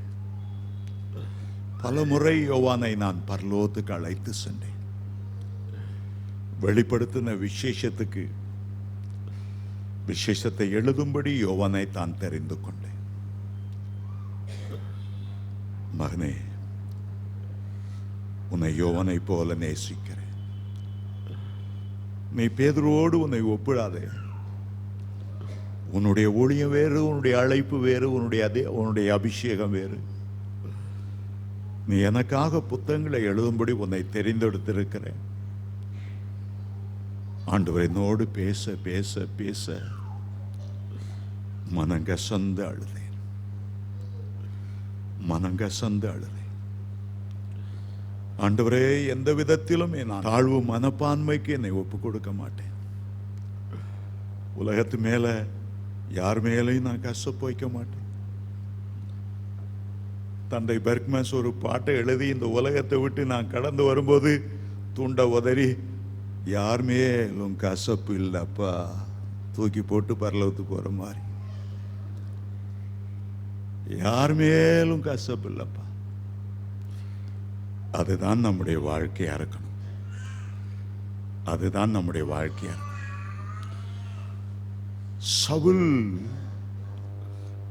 பல முறை யோவானை நான் பரலோகத்துக்கு அழைத்து சென்றேன். வெளிப்படுத்தின விசேஷத்தை எழுதும்படி யோவானை தான் தெரிந்து கொண்டேன். மகனே, உன்னை யோவானை போல நேசிக்கிறேன். நீ பேதுருவோடு உன்னை ஒப்பிடாதே. உன்னுடைய ஊழியம் வேறு, உன்னுடைய அழைப்பு வேறு, உன்னுடைய அபிஷேகம் வேறு. நீ எனக்காக புத்தகங்களை எழுதும்படி உன்னை தெரிந்தெடுத்திருக்கிறேன். ஆண்டவர் என்னோடு பேச பேச பேச மனங்கசந்து அழுதேன். ஆண்டவரே, எந்த விதத்திலும் நான் தாழ்வு மனப்பான்மைக்கு என்னை ஒப்பு கொடுக்க மாட்டேன். உலகத்து மேல யார் மேலையும் நான் கசப்பு வைக்க மாட்டேன். தந்தை பெர்க்மன்ஸ் ஒரு பாட்டை எழுதி இந்த உலகத்தை விட்டு நான் கடந்து வரும்போது துண்ட உதறி, யார் மேலும் கசப்பு இல்லப்பா, தூக்கி போட்டு பரலோகத்துக்கு போற மாதிரி, யார் மேலும் கசப்பு இல்லப்பா. அதுதான் நம்முடைய வாழ்க்கையா இருக்கணும். அதுதான் நம்முடைய வாழ்க்கையா இருக்கணும். சவுல்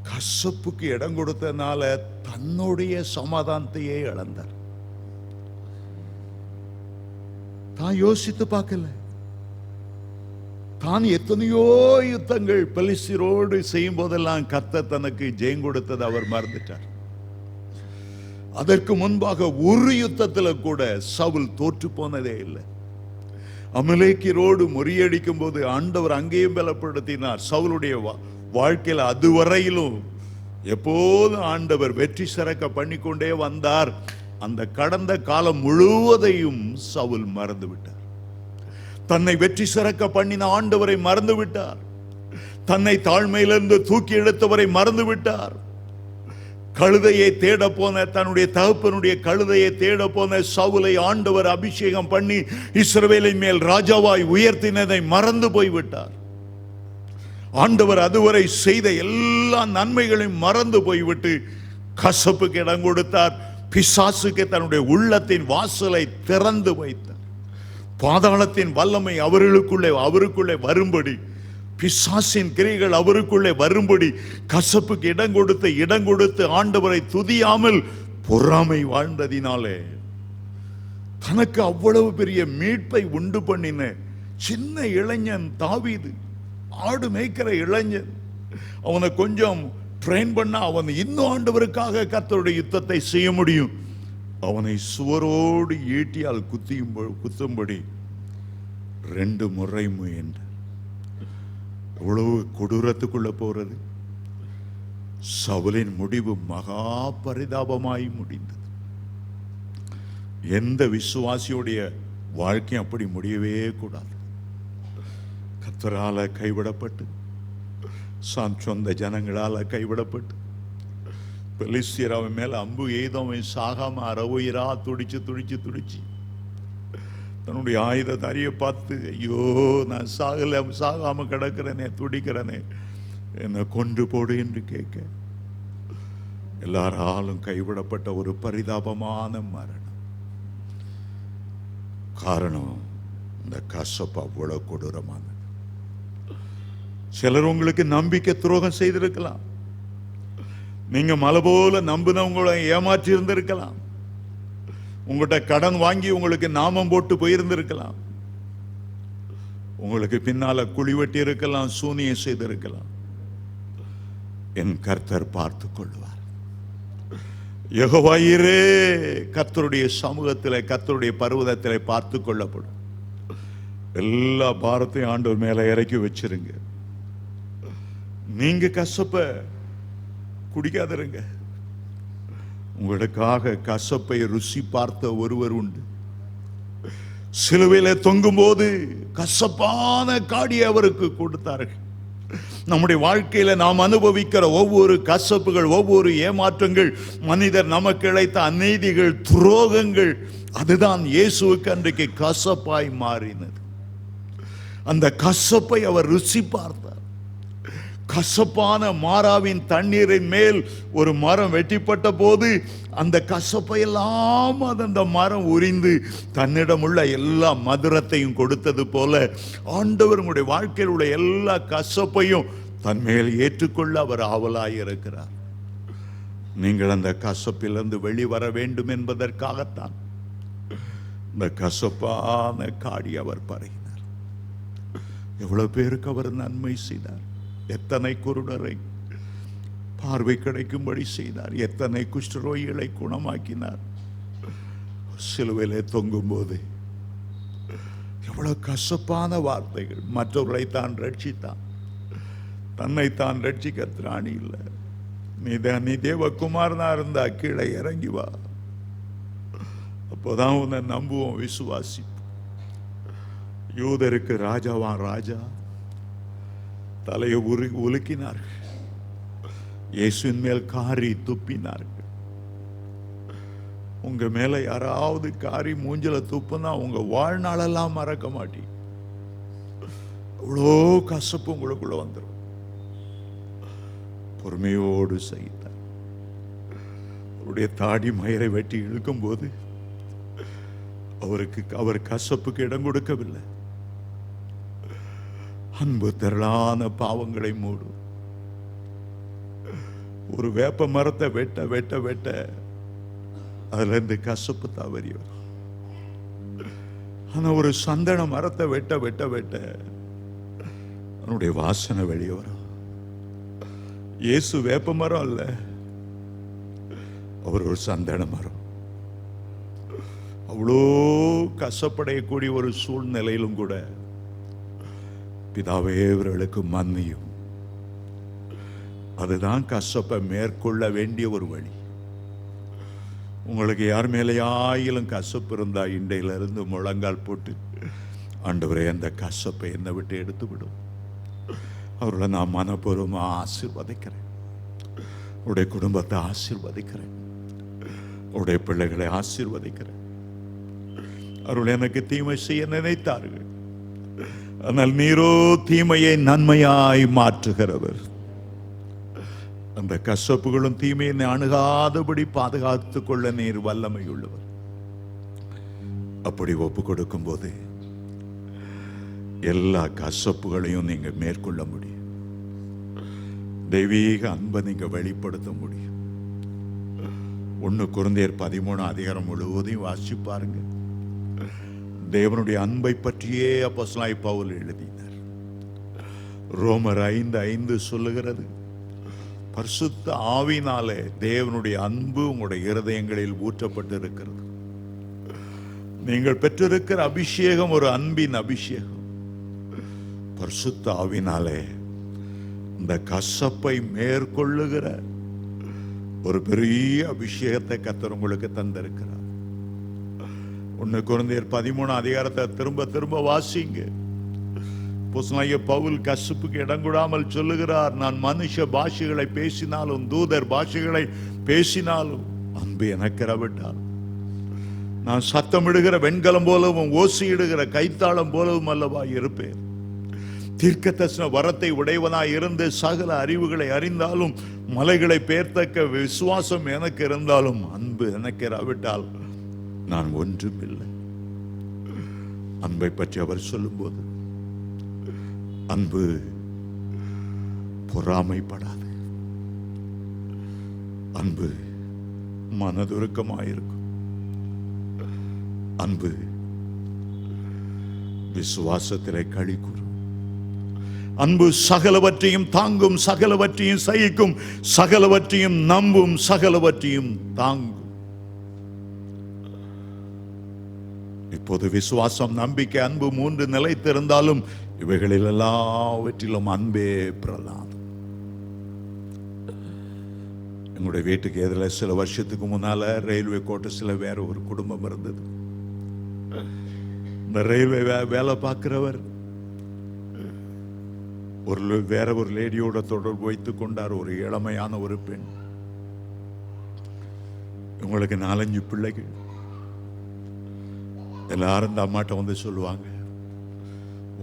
கசப்புக்கு இடம் கொடுத்தனால தன்னுடைய சமாதானத்தையே இழந்தார். தான் யோசித்து பார்க்கல. தான் எத்தனையோ யுத்தங்கள் பெலிஸ்தரோடு செய்யும் போதெல்லாம் கர்த்தர் தனக்கு ஜெயம் கொடுத்தது அவர் மறந்துட்டார். அதற்கு முன்பாக ஒரு யுத்தத்தில் கூட சவுல் தோற்று போனதே இல்லை. அமலேக்கியரோடு முறியடிக்கும் போது ஆண்டவர் அங்கேயும் பலப்படுத்தினார். சவுலுடைய வாழ்க்கையில் அதுவரையிலும் எப்போதும் ஆண்டவர் வெற்றி சிறக்க பண்ணிக்கொண்டே வந்தார். அந்த கடந்த காலம் முழுவதையும் சவுல் மறந்து விட்டார். தன்னை வெற்றி சிறக்க பண்ணின ஆண்டவரை மறந்து விட்டார். தன்னை தாழ்மையிலிருந்து தூக்கி எடுத்தவரை மறந்து விட்டார். கழுதையை தேட போன, தன்னுடைய தகப்பனுடைய கழுதையை தேட போன சவுலை ஆண்டவர் அபிஷேகம் பண்ணி இஸ்ரவேலின் மேல் ராஜாவாய் உயர்த்தினதை மறந்து போய்விட்டார். ஆண்டவர் அதுவரை செய்த எல்லா நன்மைகளையும் மறந்து போய்விட்டு கசப்புக்கு இடம் கொடுத்தார். பிசாசுக்கு தன்னுடைய உள்ளத்தின் வாசலை திறந்து வைத்தார். பாதாளத்தின் வல்லமை அவருக்குள்ளே வரும்படி, பிசாசின் கிரிகள் அவருக்குள்ளே வரும்படி கசப்புக்கு இடம் கொடுத்து ஆண்டவரை துதியாமல் பொறாமை வாழ்ந்ததினாலே தனக்கு அவ்வளவு பெரிய மீட்பை உண்டு பண்ணின சின்ன இளைஞன் தாவீது, ஆடு மேய்க்கிற இளைஞன், அவனை கொஞ்சம் ட்ரெயின் பண்ணா அவன் இன்னும் ஆண்டவருக்காக கர்த்தருடைய யுத்தத்தை செய்ய முடியும். அவனை சுவரோடு ஈட்டியால் குத்தும்படி 2 முறை முயன்றார். எவ்வளவு கொடூரத்துக்குள்ள போறது. சவுலின் முடிவு மகா பரிதாபமாய் முடிந்தது. எந்த விசுவாசியுடைய வாழ்க்கை அப்படி முடியவே கூடாது. கர்த்தரால கைவிடப்பட்டு, சொந்த ஜனங்களால கைவிடப்பட்டு, பெலிஸ்தியர் அவன் மேல அம்பு எய்தவன் சாகாம அறவுயிரா துடிச்சு தன்னுடைய ஆயுததாரியை பார்த்து, ஐயோ நான் சாகாம கிடக்கிறேனே, துடிக்கிறேனே, என்னை கொண்டு போடு என்று கேட்க எல்லாராலும் கைவிடப்பட்ட ஒரு பரிதாபமான மரணம். காரணம், இந்த கசப்பு அவ்வளவு கொடூரமானது. சிலர் உங்களுக்கு நம்பிக்கை துரோகம் செய்திருக்கலாம். நீங்க மலை போல நம்பினவங்களை ஏமாற்றி இருந்திருக்கலாம். உங்கள்கிட்ட கடன் வாங்கி உங்களுக்கு நாமம் போட்டு போயிருந்திருக்கலாம். உங்களுக்கு பின்னால குழி வெட்டி இருக்கலாம், சூனியம் செய்திருக்கலாம். என் கர்த்தர் பார்த்து கொள்வார். யெகோவாயிரே கர்த்தருடைய சமூகத்திலே, கர்த்தருடைய பர்வதத்திலே பார்த்து கொள்ளப்படும். எல்லா பாரத்தையும் ஆண்டவர் மேல இறக்கி வச்சிருங்க. நீங்க கசப்ப குடிக்காதருங்க. உங்களுக்காக கசப்பை ருசி பார்த்த ஒருவர் உண்டு. சிலுவையில தொங்கும் போது கசப்பான காடியை அவருக்கு கொடுத்தார்கள். நம்முடைய வாழ்க்கையில நாம் அனுபவிக்கிற ஒவ்வொரு கசப்புகள், ஒவ்வொரு ஏமாற்றங்கள், மனிதர் நமக்கு இழைத்த அநீதிகள், துரோகங்கள், அதுதான் இயேசுவுக்கு அன்றைக்கு கசப்பாய் மாறினது. அந்த கசப்பை அவர் ருசி பார்த்தார். கசப்பான மாறாவின் தண்ணீரின் மேல் ஒரு மரம் வெட்டிப்பட்ட போது அந்த கசப்பை எல்லாம் அந்த மரம் உரிந்து தன்னிடம் உள்ள எல்லா மதுரத்தையும் கொடுத்தது போல ஆண்டவர் உங்களுடைய வாழ்க்கையில் உள்ள எல்லா கசப்பையும் தன்மேல் ஏற்றுக்கொள்ள அவர் ஆவலாயிருக்கிறார். நீங்கள் அந்த கசப்பிலிருந்து வெளிவர வேண்டும் என்பதற்காகத்தான் இந்த கசப்பான காடி அவர் பருகினார். எவ்வளவு பேருக்கு அவர் நன்மை செய்தார். எத்தனை குருடரை பார்வை கிடைக்கும்படி செய்தார். எத்தனை குஷ்டரோகிகளை குணமாக்கினார். சிலுவையிலே தொங்கும் போது எவ்வளவு கசப்பான வார்த்தைகள். மற்றவர்களை தான் ரட்சித்தான், தன்னை தான் ரட்சிக்க திராணி இல்லை. நீ தேவகுமாரனா இருந்தா கீழே இறங்கி வா, அப்போதான் உன்னை நம்புவோம், விசுவாசிப்போம். யூதருக்கு ராஜாவான் ராஜா தலையை உலுக்கினார்கள். இயேசுவின் மேல் காரி துப்பினார்கள். உங்க மேல யாராவது காரி மூஞ்சில துப்புனா உங்க வாழ்நாளெல்லாம் மறக்க மாட்டீங்க. அவ்வளோ கசப்பு உங்களுக்குள்ள வந்துடும். பொறுமையோடு செய்தார். அவருடைய தாடி மயிரை வெட்டி இழுக்கும் போது அவர் கசப்புக்கு இடம் கொடுக்கவில்லை. அன்பு திரளான பாவங்களை மூடும். ஒரு வேப்ப மரத்தை வெட்ட வெட்ட வெட்ட அதுல இருந்து கசப்பு தவறி வரும். ஆனா ஒரு சந்தன மரத்தை வெட்ட வெட்ட வெட்ட அதனுடைய வாசனை வெளியே வரும். இயேசு வேப்ப மரம் அல்ல, அவர் ஒரு சந்தன மரம். அவ்வளோ கசப்படையக்கூடிய ஒரு சூழ்நிலையிலும் கூட பிதாவே இவர்களுக்கு மன்னியும். அதுதான் கசப்பை மேற்கொள்ள வேண்டிய ஒரு வழி. உங்களுக்கு யார் மேலேயாயிலும் கசப்பு இருந்தா இன்றையிலிருந்து முழங்கால் போட்டு ஆண்டவரே, அந்த கசப்பை என்னை விட்டு எடுத்து விடும். அவர்களை நான் மனப்பூர்வமாக ஆசீர்வதிக்கிறேன். உடைய குடும்பத்தை ஆசீர்வதிக்கிறேன். உடைய பிள்ளைகளை ஆசீர்வதிக்கிறேன். அவர்கள் எனக்கு தீமை செய்ய நினைத்தார்கள், ஆனால் நீரோ தீமையை நன்மையாய் மாற்றுகிறவர். அந்த கசப்புகளும் தீமையை அணுகாதபடி பாதுகாத்துக் கொள்ள நீர் வல்லமை உள்ளவர். அப்படி ஒப்பு கொடுக்கும் போது எல்லா கசப்புகளையும் நீங்க மேற்கொள்ள முடியும். தெய்வீக அன்பை நீங்க வெளிப்படுத்த முடியும். 1 கொரிந்தியர் 13 அதிகாரம் முழுவதையும் வாசிச்சு பாருங்க. தேவனுடைய அன்பை பற்றியே அப்போஸ்தலனாகிய பவுல் எழுதினார். ரோமர் 5:5 சொல்லுகிறது, பரிசுத்த ஆவியினாலே தேவனுடைய அன்பு உங்களுடைய இருதயங்களில் ஊற்றப்பட்டு இருக்கிறது. நீங்கள் பெற்றிருக்கிற அபிஷேகம் ஒரு அன்பின் அபிஷேகம். பரிசுத்த ஆவியினாலே இந்த கசப்பை மேற்கொள்ளுகிற ஒரு பெரிய அபிஷேகத்தை கர்த்தர் உங்களுக்கு தந்திருக்கிறார். 1 கொரிந்தியர் 13 அதிகாரத்தை திரும்ப திரும்ப வாசிங்க. அப்போஸ்தலனாகிய பவுல் கசப்புக்கு இடம் கொடாமல் சொல்லுகிறார், நான் மனுஷ பாஷைகளை பேசினாலும் தூதர் பாஷைகளை பேசினாலும் அன்பு எனக்கு இராவிட்டால் நான் சத்தமிடுகிற வெண்கலம் போலவும் ஓசையிடுகிற கைத்தாளம் போலவும் அல்லவா இருப்பேன். தீர்க்கதரிசன வரத்தை உடையவனாய் இருந்து சகல அறிவுகளை அறிந்தாலும் மலைகளை பெயர்த்தக்க விசுவாசம் எனக்கு இருந்தாலும் அன்பு எனக்கு இராவிட்டால் நான் ஒன்றும் இல்லை. அன்பை பற்றி அவர் சொல்லும்போது, அன்பு பொறாமைப்படாது, அன்பு மனதுருக்கமாயிருக்கும், அன்பு விசுவாசத்திலே களி கூறும், அன்பு சகலவற்றையும் தாங்கும், சகலவற்றையும் சகிக்கும், சகலவற்றையும் நம்பும், சகலவற்றையும் தாங்கும். இப்போது விசுவாசம், நம்பிக்கை, அன்பு 3 நிலைத்திருந்தாலும் இவைகளில் எல்லாவற்றிலும் அன்பே பிரலாதம். எங்களுடைய வீட்டுக்கு எதிரில் சில வருஷத்துக்கு முன்னால ரயில்வே கோட்டஸில் வேற ஒரு குடும்பம் இருந்தது. இந்த ரயில்வே வேலை பார்க்கிறவர் வேற ஒரு லேடியோட தொடர்பு வைத்துக் கொண்டார். ஒரு இளமையான ஒரு பெண். உங்களுக்கு 4-5 பிள்ளைகள். எல்லாரும் இந்த அம்மாட்ட வந்து சொல்லுவாங்க,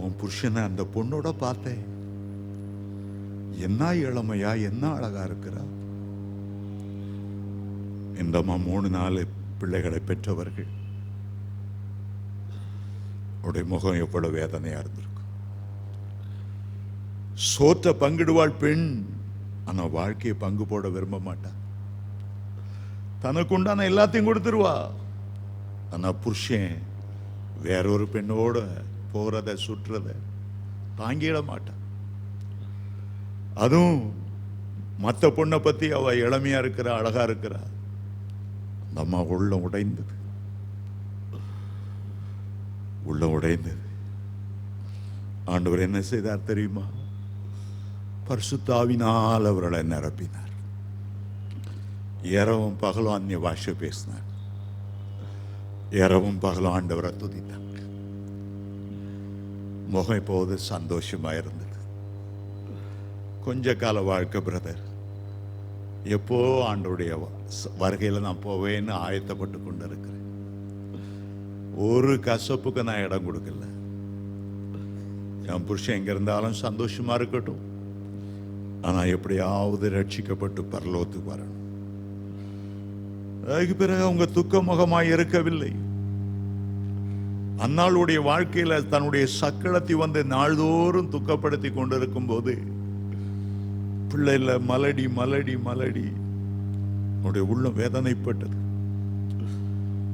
உன் புருஷனை அந்த பொண்ணோட பார்த்தேன், என்ன இளமையா, என்ன அழகா இருக்கிறா. இந்த அம்மா 3-4 பிள்ளைகளை பெற்றவர்கள். உடைய முகம் எவ்வளவு வேதனையா இருந்திருக்கும். சோற்ற பங்கிடுவாள் பெண், ஆனா வாழ்க்கையை பங்கு போட விரும்ப மாட்டா. தனக்கு உண்டான எல்லாத்தையும் கொடுத்துருவா. ஆனா புருஷன் வேறொரு பெண்ணோட போறத சுற்றுறத தாங்கிட மாட்டான். அதுவும் மற்ற பொண்ணை பத்தி அவ இளமையா இருக்கிற, அழகா இருக்கிறா. அந்த அம்மா உள்ளம் உடைந்தது, உள்ளம் உடைந்தது. ஆண்டவர் என்ன செய்தார் தெரியுமா? பரிசுத்த ஆவியினால் அவர்களை நிரப்பினார். இரவும் பகலும் அந்நிய பாஷை பேசினார். இரவும் பகலும் ஆண்டவரை துதித்தார். முகம் இப்போது சந்தோஷமா இருந்தது. கொஞ்ச கால வாழ்க்கை பிரதர். எப்போ ஆண்டவருடைய வருகையில் நான் போவேன்னு ஆயத்தப்பட்டு கொண்டு இருக்கிறேன். ஒரு கசப்புக்கு நான் இடம் கொடுக்கல. என் புருஷன் எங்க இருந்தாலும் சந்தோஷமா இருக்கட்டும், ஆனா எப்படியாவது ரட்சிக்கப்பட்டு பரலோகத்துக்கு வரணும். அதுக்கு பிறகு அவங்க துக்க முகமாய் இருக்கவில்லை. அந்நாளுடைய வாழ்க்கையில தன்னுடைய சக்களத்தை வந்து நாள்தோறும் துக்கப்படுத்தி கொண்டிருக்கும் போது பிள்ளைல மலடி மலடி மலடி அவனுடைய உள்ளம் வேதனைப்பட்டது.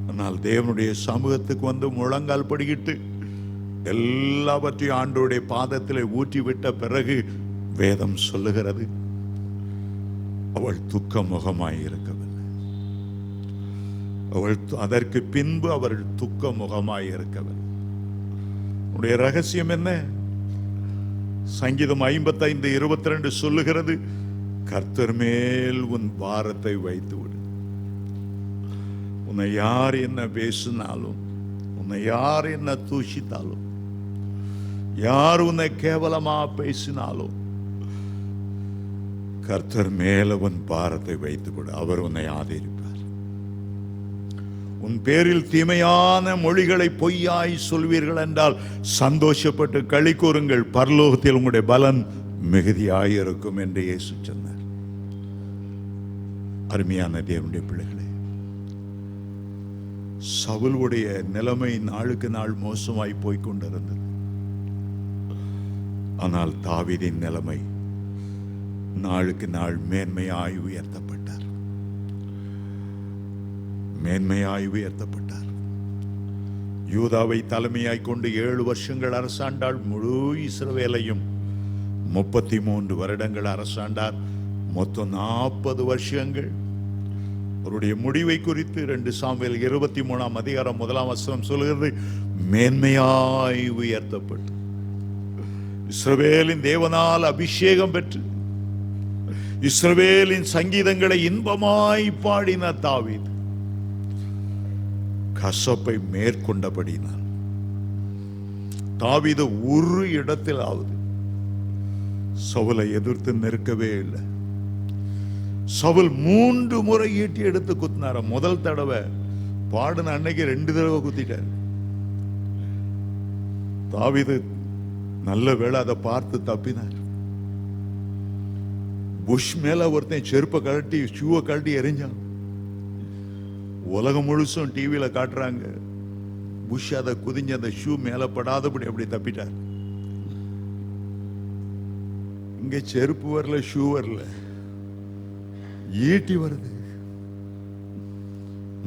ஆனால் தேவனுடைய சமூகத்துக்கு வந்து முழங்கால் படிக்கிட்டு எல்லாவற்றையும் ஆண்டவருடைய பாதத்திலே ஊற்றி விட்ட பிறகு வேதம் சொல்லுகிறது, அவள் துக்க முகமாய் இருக்கவில்லை. அவள் அதற்கு பின்பு அவர்கள் துக்க முகமாய் இருக்கவில்லை. உடைய ரகசியம் என்ன? சங்கீதம் 55:22 சொல்லுகிறது, கர்த்தர் மேல் உன் பாரத்தை வைத்து விடு. உன்னை யார் என்ன பேசினாலும், உன்னை யார் என்ன தூஷித்தாலும் யார் உன்னை கேவலமா பேசினாலும் கர்த்தர் மேல உன் பாரத்தை வைத்துக் கொடு, அவர் உன்னை ஆதரிப்பார். உன் பேரில் தீமையான மொழிகளை பொய்யாய் சொல்வீர்கள் என்றால் சந்தோஷப்பட்டு களி கூறுங்கள், பரலோகத்தில் உங்களுடைய பலன் மிகுதியாயிருக்கும் என்று இயேசு சொன்னார். அருமையான தேவனுடைய பிள்ளைகளே, சவுலுடைய நிலைமை நாளுக்கு நாள் மோசமாய் போய்கொண்டிருந்தது. ஆனால் தாவீதின் நிலைமை நாளுக்கு நாள் மேன்மையாய் உயர்த்தப்பட்டார். மேன்மையாய் உயர்த்தப்பட்டார். யூதாவை தலைமையாய் கொண்டு 7 வருஷங்கள் அரசாண்டாள். முழு இஸ்ரவேலையும் 33 வருடங்கள் அரசாண்டார். மொத்தம் 40 வருஷங்கள். அவருடைய முடிவை குறித்து 2 சாமுவேல் 23ஆம் அதிகாரம் 1ஆம் வசனம் சொல்கிறது, மேன்மையாய் உயர்த்தப்பட்டு இஸ்ரவேலின் தேவனால் அபிஷேகம் பெற்று இஸ்ரவேலின் சங்கீதங்களை இன்பமாய் பாடின தாவீது கசப்பை மேற்கொண்டபடினான். தாவீது ஒரு இடத்திலாவது சவுலை எதிர்த்து நிற்கவே இல்லை. சவுல் 3 முறை ஈட்டி எடுத்து குத்தினார. முதல் தடவை பாடின அன்னைக்கு 2 தடவை குத்திட்டார். தாவீது நல்ல வேளை அதை பார்த்து தப்பினார். புஷ் மேல ஒருத்தன் செருப்பை கழட்டி ஷூவை கழட்டி எறிஞ்சான். உலகம் முழுசும் டிவியில காட்டுறாங்க. புஷ் அதை குதிஞ்ச அந்த ஷூ மேல படாதபடி அப்படி தப்பிட்டார். இங்க செருப்பு வரல, ஷூ வரல, ஈட்டி வருது.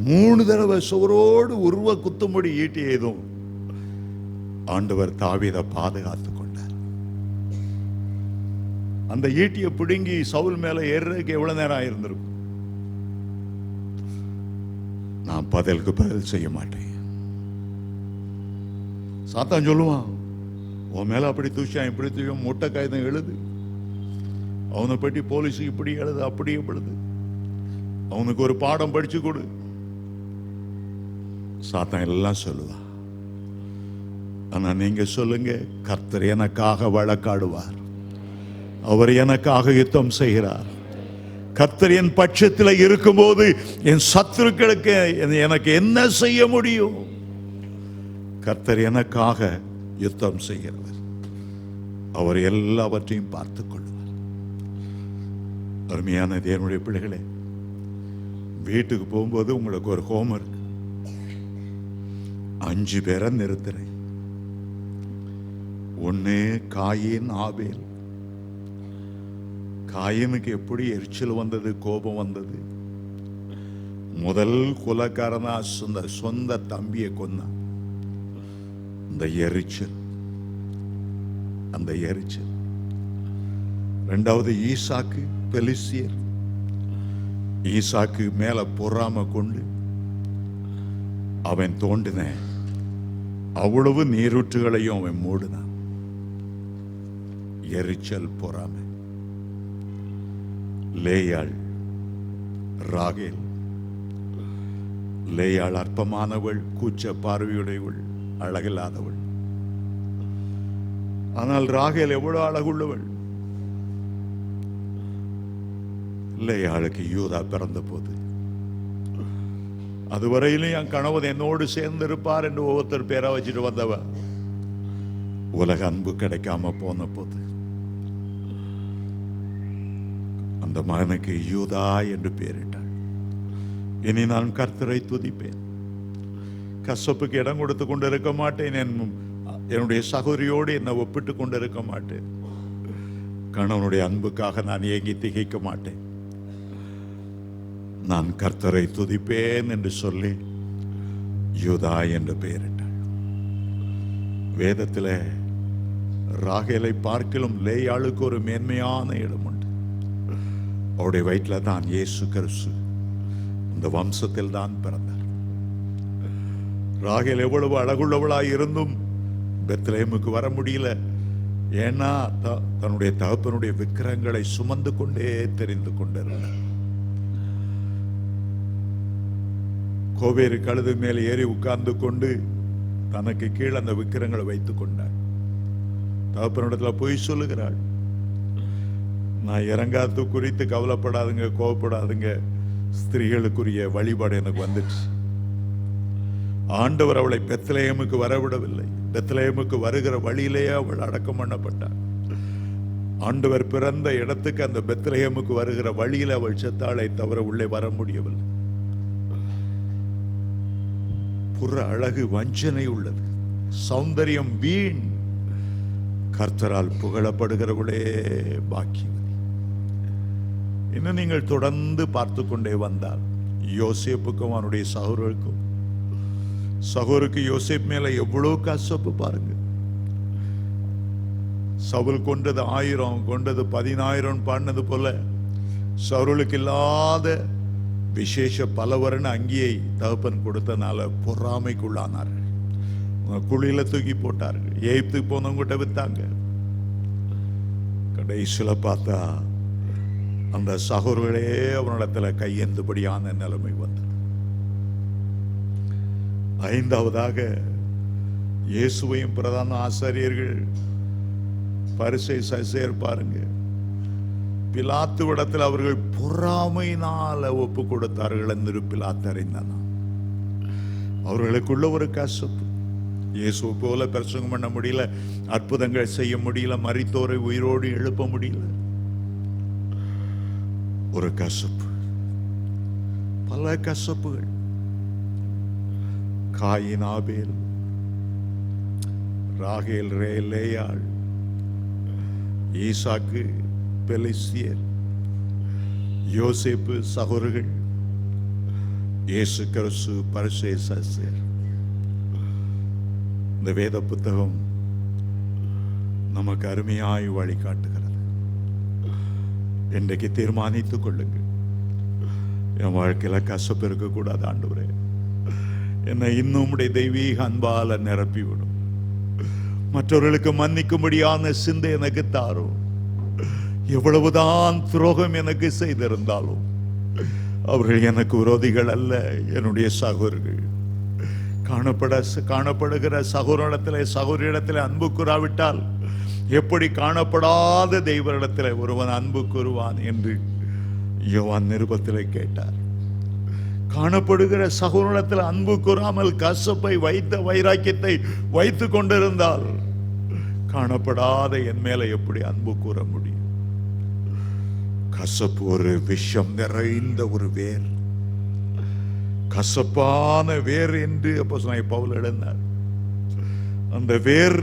3 தடவை சுவரோடு உருவ குத்தும்படி ஈட்டி ஏதும் ஆண்டவர் தாவீதை பாதுகாத்துக் கொண்டார். அந்த ஈட்டியை பிடுங்கி சவுல் மேல ஏறதுக்கு எவ்வளவு நேரம் ஆயிருந்திருக்கும்? நான் பதிலுக்கு பதில் செய்ய மாட்டேன். சாத்தான் சொல்லுவான், உன் மேல அப்படி தூஷம் இப்படி தூஷம், முட்டை காகிதம் எழுது, அவனை பற்றி போலீஸுக்கு இப்படி எழுது, அப்படி எழுது, அவனுக்கு ஒரு பாடம் படிச்சு கொடு. சாத்தான் எல்லாம் சொல்லுவான். ஆனா நீங்க சொல்லுங்க, கர்த்தர் எனக்காக வழக்காடுவார், அவர் எனக்காக யுத்தம் செய்கிறார். கர்த்தர் என் பட்சத்தில் இருக்கும்போது என் சத்துருக்களுக்கு எனக்கு என்ன செய்ய முடியும்? கர்த்தர் எனக்காக யுத்தம் செய்கிறவர், அவர் எல்லாவற்றையும் பார்த்துக் கொள்வார். அருமையான தேவனுடைய பிள்ளைகளே, வீட்டுக்கு போகும்போது உங்களுக்கு ஒரு ஹோம்வொர்க். 5 பேரை நிறுத்துறேன். 1 காயின், ஆபேல். காயினுக்கு எப்படி எரிச்சல் வந்தது, கோபம் வந்தது? முதல் கொலைக்காரனா சொந்த தம்பியை கொன்னான். அந்த எரிச்சல். 2வது ஈசாக்கு, பெலிஸ்தியர். ஈசாக்கு மேல பொறாம கொண்டு அவன் தோண்டின அவ்வளவு நீரூற்றுகளையும் அவன் மூடினான். எரிச்சல், பொறாமை. லேயாள், ராகேல். லேயாள் அற்பமானவள், கூச்ச பார்வையுடையவள், அழகில்லாதவள். ஆனால் ராகேல் எவ்வளவு அழகுள்ளவள். லேயாளுக்கு யூதா பிறந்த போது, அதுவரையிலும் என் கணவன் என்னோடு சேர்ந்திருப்பார் என்று ஒவ்வொருத்தர் பேரை வச்சுட்டு வந்தவ, உலக அன்பு கிடைக்காம போன போது அந்த மகனுக்கு யூதா என்று பெயரிட்டாள். இனி நான் கர்த்தரை துதிப்பேன், கசப்புக்கு இடம் கொடுத்து கொண்டிருக்க மாட்டேன், என்னுடைய சகோதரியோடு என்னை ஒப்பிட்டு கொண்டிருக்க மாட்டேன், கணவனுடைய அன்புக்காக நான் ஏங்கி திகைக்க மாட்டேன், நான் கர்த்தரை துதிப்பேன் என்று சொல்லி யூதா என்று பெயரிட்டாள். வேதத்தில் ராகேலை பார்க்கிலும் லேயாளுக்கு ஒரு மேன்மையான இடம் உண்டு. அவருடைய வயிற்றில் தான் இயேசு கிறிஸ்து இந்த வம்சத்தில் தான் பிறந்தார். ராகேல் எவ்வளவு அழகுள்ளவளாய் இருந்தும் பெத்லெஹேமுக்கு வர முடியல. ஏன்னா தன்னுடைய தகப்பனுடைய விக்கிரகங்களை சுமந்து கொண்டே தெரிந்து கொண்டிருந்தார். கோவேறு கழுது மேல் ஏறி உட்கார்ந்து கொண்டு தனக்கு கீழே அந்த விக்கிரங்களை வைத்துக் கொண்டார். தகப்பனிடத்துல போய் சொல்லுகிறாள், நான் இறங்காத்து குறித்து கவலைப்படாதுங்க, கோவப்படாதுங்க, ஸ்திரீகளுக்குரிய வழிபாடு எனக்கு வந்துச்சு. ஆண்டவர் அவளை பெத்லெகேமுக்கு வரவிடவில்லை. பெத்லெகேமுக்கு வருகிற வழியிலேயே அவள் அடக்கம் பண்ணப்பட்டாள். ஆண்டவர் பிறந்த இடத்துக்கு அந்த பெத்லெகேமுக்கு வருகிற வழியில் அவள் செத்தாளை தவிர உள்ளே வர முடியவில்லை. புற அழகு வஞ்சனை உள்ளது, சௌந்தரியம் வீண். கர்த்தரால் புகழப்படுகிறவளே பாக்கியவதி. இன்னும் நீங்கள் தொடர்ந்து பார்த்து கொண்டே வந்தால், யோசேப்புக்கும் அவனுடைய சகோதரருக்கு யோசேப் மேல எவ்வளவு கசப்பு பாருங்க. சவுல் கொண்டது 1000, கொண்டது 10,000 பாடினது போல சவுலுக்கு இல்லாத விசேஷ பலவர்ண அங்கியை தகப்பன் கொடுத்தனால பொறாமைக்குள்ளானார்கள். குழியில தூக்கி போட்டார்கள். எகிப்துக்கு போனவங்கிட்ட வித்தாங்க. கடைசியில பார்த்தா அந்த சகோதரர்களே அவனிடத்துல கையேந்துபடியான நிலைமை வந்தது. 5வதாக இயேசுவையும் பிரதான ஆசாரியர்கள் பரிசை சசேர் பாருங்க, பிலாத்து இடத்தில் அவர்கள் பொறாமையினால ஒப்பு கொடுத்தார்கள் என்று பிலாத்து அறிந்தானா. அவர்களுக்குள்ள ஒரு கசப்பு. இயேசு போல பிரசங்கம் பண்ண முடியல, அற்புதங்கள் செய்ய முடியல, மரித்தோரை உயிரோடு எழுப்ப முடியல. ஒரு கசப்பு, பல கசப்புகள். காயின் ஆபேல், ராகேல் லேயாள், ஈசாக்கு பெலிஸ்தியர், யோசேப்பு சகோதரர்கள், இயேசு கிறிஸ்து பரிசே சசேர். இந்த வேத புத்தகம் நமக்கு அருமையாய் வழிகாட்டுகிறது. இன்றைக்கு தீர்மானித்துக் கொள்ளுங்கள், என் வாழ்க்கையில கசப்பு இருக்கக்கூடாது ஆண்டவரே, என்னை இன்னும் உடைய தெய்வீக அன்பால நிரப்பிவிடும். மற்றவர்களுக்கு மன்னிக்கும்படியான சிந்தை எனக்கு தாரும். எவ்வளவுதான் துரோகம் எனக்கு செய்திருந்தாலும் அவர்கள் எனக்கு விரோதிகள் அல்ல, என்னுடைய சகோதரர்கள். காணப்படுகிற சகோதரிடத்தில் அன்பு கூறாவிட்டால் எப்படி காணப்படாத தெய்வரிடத்தில் ஒருவன் அன்பு கூறுவான் என்று யோவான் நிருபத்திலே கேட்டார். காணப்படுகிற சகோதரத்தில் அன்பு கூறாமல் கசப்பை வைத்த வைராக்கியத்தை வைத்து கொண்டிருந்தால் காணப்படாத என் மேல எப்படி அன்பு கூற முடியும்? கசப்பு ஒரு விஷம் நிறைந்த ஒரு வேர், கசப்பான வேர் என்று அப்போஸ்தலனாகிய பவுல் எழுதினார். அந்த வேர்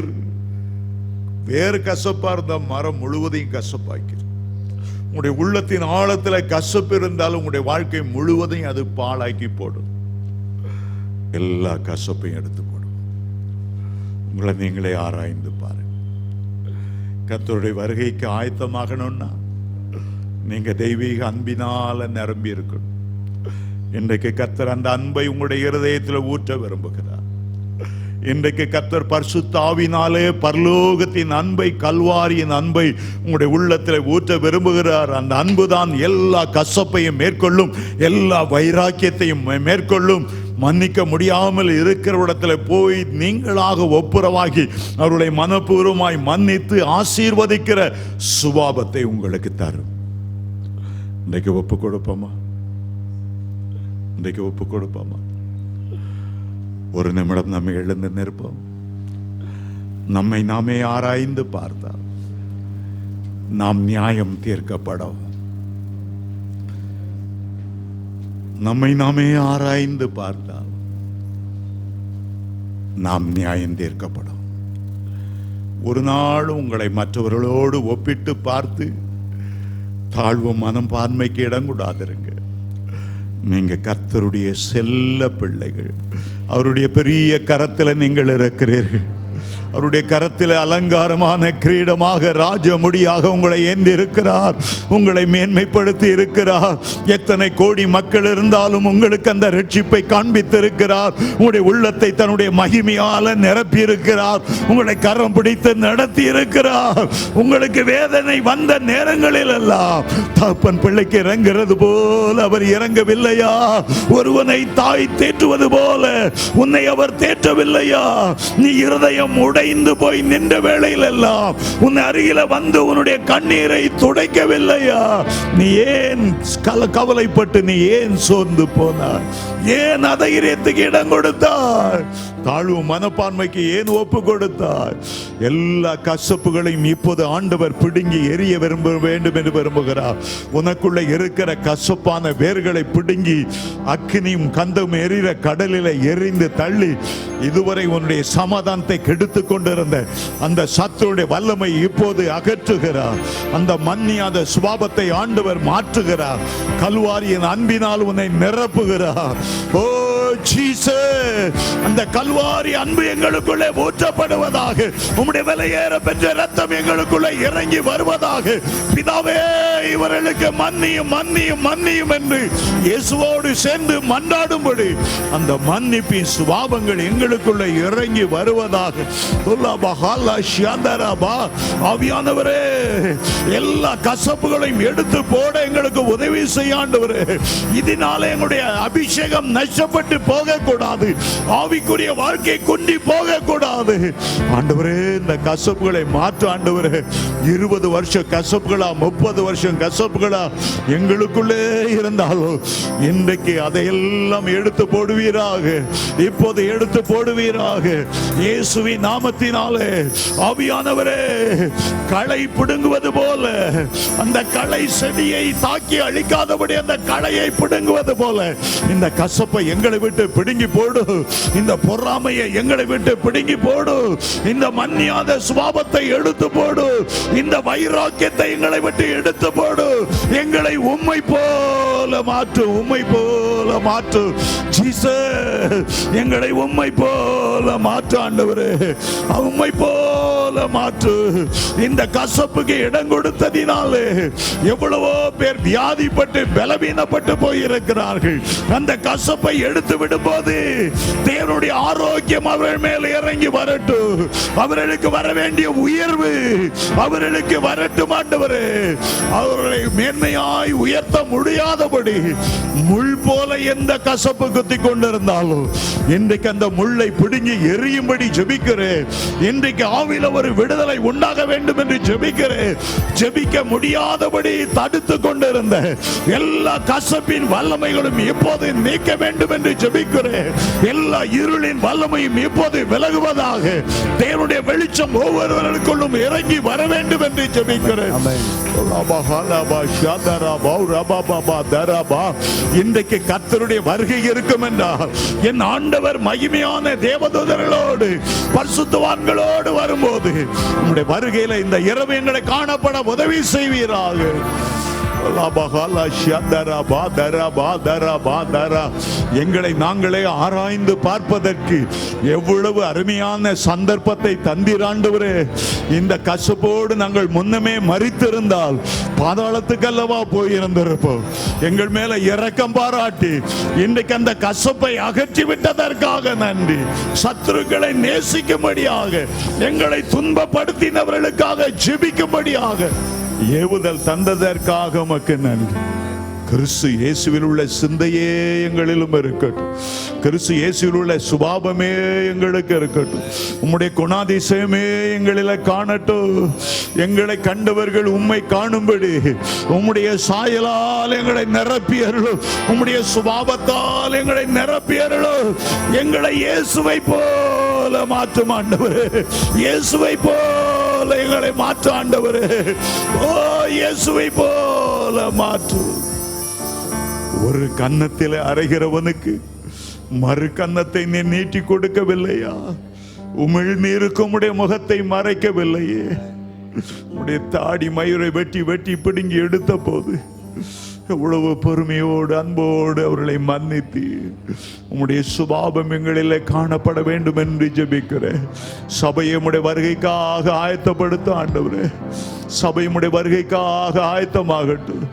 கசப்பா இருந்த மரம் முழுவதையும் கசப்பாக்கிறது. உங்களுடைய உள்ளத்தின் ஆழத்தில் கசப்பு இருந்தாலும் உங்களுடைய வாழ்க்கை முழுவதையும் அது பாழாக்கி போடும். எல்லா கசப்பையும் எடுத்து போடும். உங்களை நீங்களே ஆராய்ந்து பாருங்க. கர்த்தருடைய வருகைக்கு ஆயத்தமாகணும்னா நீங்க தெய்வீக அன்பினால நிரம்பி இருக்கணும். இன்றைக்கு கர்த்தர் அந்த அன்பை உங்களுடைய இருதயத்தில் ஊற்ற விரும்புகிறார். இன்றைக்கு கர்த்தர் பரிசுத்த ஆவியினாலே பரலோகத்தின் அன்பை, கல்வாரியின் அன்பை உங்களுடைய உள்ளத்தில் ஊற்ற விரும்புகிறார். அந்த அன்பு தான் எல்லா கசப்பையும் மேற்கொள்ளும், எல்லா வைராக்கியத்தையும் மேற்கொள்ளும். மன்னிக்க முடியாமல் இருக்கிற இடத்துல போய் நீங்களாக ஒப்புரவாகி அவருடைய மனப்பூர்வமாய் மன்னித்து ஆசீர்வதிக்கிற சுபாவத்தை உங்களுக்கு தரும். இன்றைக்கு ஒப்பு கொடுப்போமா? இன்றைக்கு ஒப்பு கொடுப்போமா? ஒரு நிமிடம் நம்ம எழுந்து நிற்போம். நம்மை நாமே ஆராய்ந்து பார்த்தால் நாம் நியாயம் தீர்க்கப்படும். நம்மை நாமே ஆராய்ந்து பார்த்தால் நாம் நியாயம் தீர்க்கப்படும். ஒரு நாள் உங்களை மற்றவர்களோடு ஒப்பிட்டு பார்த்து தாழ்வு மனப்பான்மைக்கு இடம் கூடாதிருங்க. நீங்க கர்த்தருடைய செல்ல பிள்ளைகள். அவருடைய பெரிய கரத்தில் நீங்கள் இருக்கிறீர்கள். அவருடைய கரத்தில் அலங்காரமான கிரீடமாக ராஜமுடியாக உங்களை ஏந்தி இருக்கிறார். உங்களை மேன்மைப்படுத்தி இருக்கிறார். எத்தனை கோடி மக்கள் இருந்தாலும் உங்களுக்கு அந்த ரட்சிப்பை காண்பித்திருக்கிறார். உங்களுடைய உள்ளத்தை தன்னுடைய மகிமையால நிரப்பி இருக்கிறார். உங்களை கரம் பிடித்து நடத்தி இருக்கிறார். உங்களுக்கு வேதனை வந்த நேரங்களில் எல்லாம் தகப்பன் பிள்ளைக்கு இறங்குறது போல அவர் இறங்கவில்லையா? ஒருவனை தாய் தேற்றுவது போல உன்னை அவர் தேற்றவில்லையா? நீ இருதயம் உடைந்து போய் நின்ற வேளையில் எல்லாம் உன் அருகில வந்து உன்னுடைய கண்ணீரை துடைக்கவில்லையா? நீ ஏன் கவலைப்பட்டு, நீ ஏன் சோர்ந்து போனாய்? ஏன் அதைரியத்துக்கு இடம் கொடுத்தாய்? தாழ்வு மனப்பான்மைக்கு ஏன் ஒப்பு கொடுத்தாய்? எல்லா கசப்புகளையும் இப்போது ஆண்டவர் பிடுங்கி எரிய விரும்ப வேண்டும் என்று விரும்புகிறார். உனக்குள்ள இருக்கிற கசப்பான வேர்களை பிடுங்கி அக்கினியும் கந்தம் எரிகிற கடலில எரிந்து தள்ளி இதுவரை உன்னுடைய சமாதானத்தை கெடுத்து கொண்டிருந்த அந்த சத்துருடைய வல்லமை இப்போது அகற்றுகிறார். அந்த மன்னியாத சுபாவத்தை ஆண்டவர் மாற்றுகிறார். கல்வாரியின் அன்பினால் உன்னை நிரப்புகிறார். ஓ ஜீசஸ், அந்த கல்வாரி அன்பு எங்களுக்குள்ளே ஊற்றப்படுவதாக. உம்முடைய விலையேற பெற்ற ரத்தம் எங்களுக்குள்ளே இறங்கி வருவதாக. பிதாவே, இவர்களுக்கு மன்னியும் மன்னியும் மன்னியும் என்று இயேசுவோடு சேர்ந்து மன்றாடும்படி அந்த மன்னிப்பின் சுபாவங்கள் எங்களுக்குள்ளே இறங்கி வருவதாக. ஆவியானவரே, எல்லா கசப்புகளையும் எடுத்து போட எங்களுக்கு உதவி செய்ய ஆண்டவரே. இதனால எங்களுடைய அபிஷேகம் நஷ்டப்பட்டு போகக்கூடாது. ஆவிக்குரிய வாழ்க்கை குண்டி போகக்கூடாது. ஆண்டவரே, இந்த கசப்புகளை மாற்று ஆண்டவரே. 20 வருஷம் கசப்புகளா, 30 வருஷம் கசப்புகளா எங்களுக்குள்ளே இருந்தாலும் இன்றைக்கு அதையெல்லாம் எடுத்து போடுவீராக. இப்போது எடுத்து போடுவீராக இயேசுவின் நாமத்தினாலே. ஆவியானவரே, களை பிடுங்குவது போல அந்த களை செடியை தாக்கி அழிக்காதபடி அந்த களையை பிடுங்குவது போல இந்த கசப்பை எங்களை விட்டு பிடுங்கி போடு. இந்த பொறாமையை எங்களை விட்டு பிடுங்கி போடு. இந்த மன்னியாத சுபாவத்தை எடுத்து போடு. இந்த வைராக்கியத்தை எங்களை விட்டு எடுத்து போடு. எங்களை உம்மை போல மாற்று, உம்மை போல மாற்று ஜீசஸ். எங்களை உம்மை போல மாற்று ஆண்டவரே, உம்மை போல மாற்று. இந்த கசப்புக்கு இடம் கொடுத்ததினாலே எவ்வளவோ பேர் வியாதிப்பட்டு பலவீனப்பட்டு போயிருக்கிறார்கள். அந்த கசப்பை எடுத்து விடும்போது தேவனுடைய ஆரோக்கியம் அவர்கள் மேல் இறங்கி வரட்டும். அவர்களுக்கு வர வேண்டிய உயர்வு அவர்களுக்கு வரட்டும் ஆண்டவரே. அவர்களை மேன்மையாய் உயர்த்த முடியாதபடி முள் போல எந்த கசப்பு குத்தி கொண்டிருந்தாலும் இன்றைக்கு அந்த முள்ளை பிடுங்கி எரியும்படி ஜெபிக்கிறேன். இன்றைக்கு ஆவில ஒரு விடுதலை உண்டாக வேண்டும் என்று ஜெபிக்கிறேன். ஜெபிக்க முடியாதபடி தடுத்து கொண்டிருந்த எல்லா கசப்பின் வல்லமைகளும் இப்போது நீக்க வேண்டும் என்று ஜெபிக்கிறேன். எல்லா இருளின் வல்லமையும் இப்போது விலகுவதாக. தேவனுடைய வெளிச்சம் ஒவ்வொருவருக்குள்ளும் இறங்கி வர வேண்டும் என்று ஜெபிக்கிறேன். இன்றைக்கு கர்த்தருடைய வருகை இருக்கும் என்றால் என் ஆண்டவர் மகிமையான தேவதூதர்களோடு பரிசுத்தவான்களோடு வரும்போது உம்முடைய வருகையில இந்த இரவு எங்களை காணப்பட உதவி செய்வீராக. எங்களை நாங்களே ஆராய்ந்து பார்ப்பதற்கு எவ்வளவு அருமையான சந்தர்ப்பத்தை தந்திராண்டவரே. இந்த கசப்போடு நாங்கள் முன்னமே மரித்திருந்தால் பாதாளத்துக்கு அல்லவா போயிருந்திருப்போம். எங்கள் மேல இரக்கம் பாராட்டி இன்றைக்கு அந்த கசப்பை அகற்றி விட்டதற்காக நன்றி. சத்துருக்களை நேசிக்கும்படியாக, எங்களை துன்பப்படுத்தினவர்களுக்காக ஜெபிக்கும்படியாக ஏவுதல் தந்ததற்காக உமக்கு நன்றி. கிறிஸ்து இயேசுவில் உள்ள சிந்தையே எங்களிலும் இருக்கட்டும். கிறிஸ்து இயேசுவில் உள்ள சுபாவமே எங்களுக்கு இருக்கட்டும். உம்முடைய குணாதிசயமே எங்களில காணட்டும். எங்களை கண்டவர்கள் உம்மை காணும்படி உம்முடைய சாயலால் எங்களை நிரப்பியருளும். உம்முடைய சுபாவத்தால் எங்களை நிரப்பியருளும். எங்களை இயேசுவை போல மாற்றும் ஆண்டவரே. இயேசுவை போல எங்களை மாற்று ஆண்டவரே. ஓ, இயேசுவை போல மாற்று. ஒரு கன்னத்தில் அறைகிறவனுக்கு மறு கன்னத்தை நீ நீட்டி கொடுக்கவில்லையா? உமிழ்நீருக்கு உம்முடைய முகத்தை மறைக்கவில்லையே. உம்முடைய தாடி மயிரை வெட்டி வெட்டி பிடுங்கி எடுத்த போது எவ்வளவு பொறுமையோடு அன்போடு அவர்களை மன்னித்து உம்முடைய சுபாவம் எங்களிலே காணப்பட வேண்டும் என்று ஜெபிக்கிறேன். சபையை உம்முடைய வருகைக்காக ஆயத்தப்படுத்த ஆண்டவரே. சபையுடைய வருகைக்காக ஆயத்தமாகட்டும்.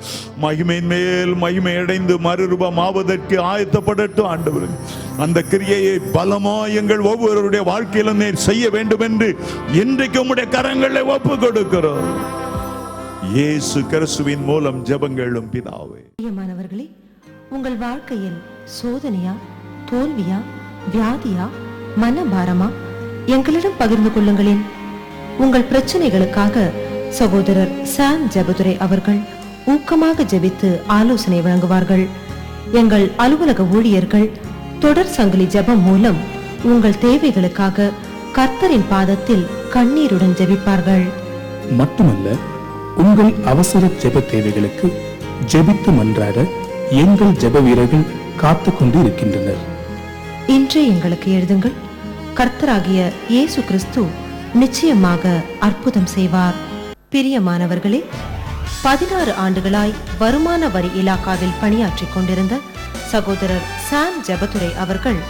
மகிமையின் மேல் மகிமை அடைந்து மறுரூபமாவதற்கு ஆயத்தப்படட்டும் ஆண்டவரே. அந்த கிரியையை பலமாய் எங்கள் ஒவ்வொருவருடைய வாழ்க்கையிலும் நீர் செய்ய வேண்டும் என்று இன்றைக்கு உம்முடைய கரங்களை ஒப்பு கொடுக்கிறோம். இயேசு கிறிஸ்துவின் மூலம் ஜெபங்களும் பிதாவே. பிரியமானவர்களே, உங்கள் வாழ்க்கையில் சோதனையா, தோல்வியா, வியாதியா, மனபாரமா, எங்களிடம் பகிர்ந்து கொள்ளுங்களேன். உங்கள் பிரச்சனைகளுக்காக சகோதரர் சாம் ஜெபதுரை அவர்கள் ஊக்கமாக ஜெபித்து ஆலோசனை வழங்குவார்கள். எங்கள் அலுவலக ஊழியர்கள் தொடர் சங்கிலி ஜெபம் மூலம் உங்கள் தேவைகளுக்காக கர்த்தரின் பாதத்தில் கண்ணீருடன் ஜெபிப்பார்கள். மட்டுமல்ல, உங்கள் அவசர ஜெப தேவைகளுக்கு ஜெபித்து மன்றாட எங்கள் ஜெப வீரர்கள் காத்து கொண்டு இருக்கின்றனர். இன்றே எங்களுக்கு எழுதுங்கள். கர்த்தராகிய இயேசு கிறிஸ்து நிச்சயமாக அற்புதம் செய்வார். பிரியமானவர்களே, 16 ஆண்டுகளாய் வருமான வரி இலாக்காவில் பணியாற்றிக் கொண்டிருந்த சகோதரர் சாம் ஜெபதுரை அவர்கள்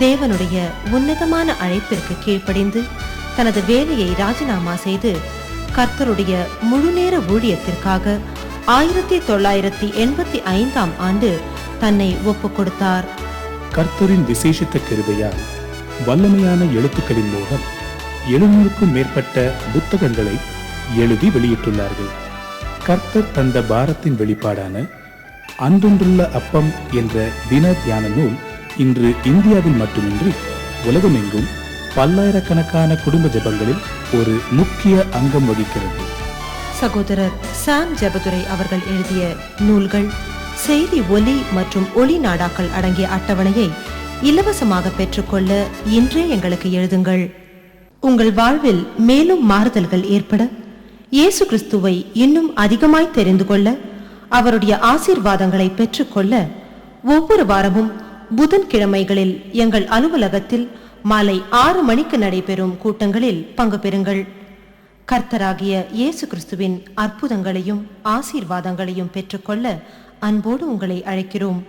தேவனுடைய உன்னதமான அழைப்பிற்கு கீழ்ப்படிந்து தனது வேலையை ராஜினாமா செய்து கர்த்தருடைய முழுநேர ஊழியத்திற்காக 1985 ஆண்டு தன்னை ஒப்புக் கொடுத்தார். கர்த்தரின் விசேஷித்த கிருபையால் வல்லமையான எழுத்துக்களின் மூலம் 700க்கும் மேற்பட்ட புத்தகங்களை எழுதி வெளியிட்டுள்ளார்கள். கர்த்தர் தந்த பாரத்தின் வெளிப்பாடான அன்றொன்றுள்ள அப்பம் என்ற தின தியான நூல் இன்று இந்தியாவில் மட்டுமின்றி உலகமெங்கும் பல்லாயிரக்கணக்கான குடும்ப ஜெபங்களில் ஒரு முக்கிய அங்கம் வகிக்கிறது. சகோதரர் சாம் ஜெபதுரை அவர்கள் எழுதிய நூல்கள், செய்தி ஒலி மற்றும் ஒளி நாடாக்கள் அடங்கிய அட்டவணையை இலவசமாக பெற்றுக்கொள்ள இன்றே எங்களுக்கு எழுதுங்கள். உங்கள் வாழ்வில் மேலும் மாறுதல்கள் ஏற்பட, இயேசு கிறிஸ்துவை இன்னும் அதிகமாய் தெரிந்து கொள்ள, அவருடைய ஆசீர்வாதங்களை பெற்றுக்கொள்ள ஒவ்வொரு வாரமும் புதன்கிழமைகளில் எங்கள் அலுவலகத்தில் மாலை 6 மணிக்கு நடைபெறும் கூட்டங்களில் பங்கு பெறுங்கள். கர்த்தராகிய இயேசு கிறிஸ்துவின் அற்புதங்களையும் ஆசீர்வாதங்களையும் பெற்றுக்கொள்ள அன்போடு உங்களை அழைக்கிறோம்.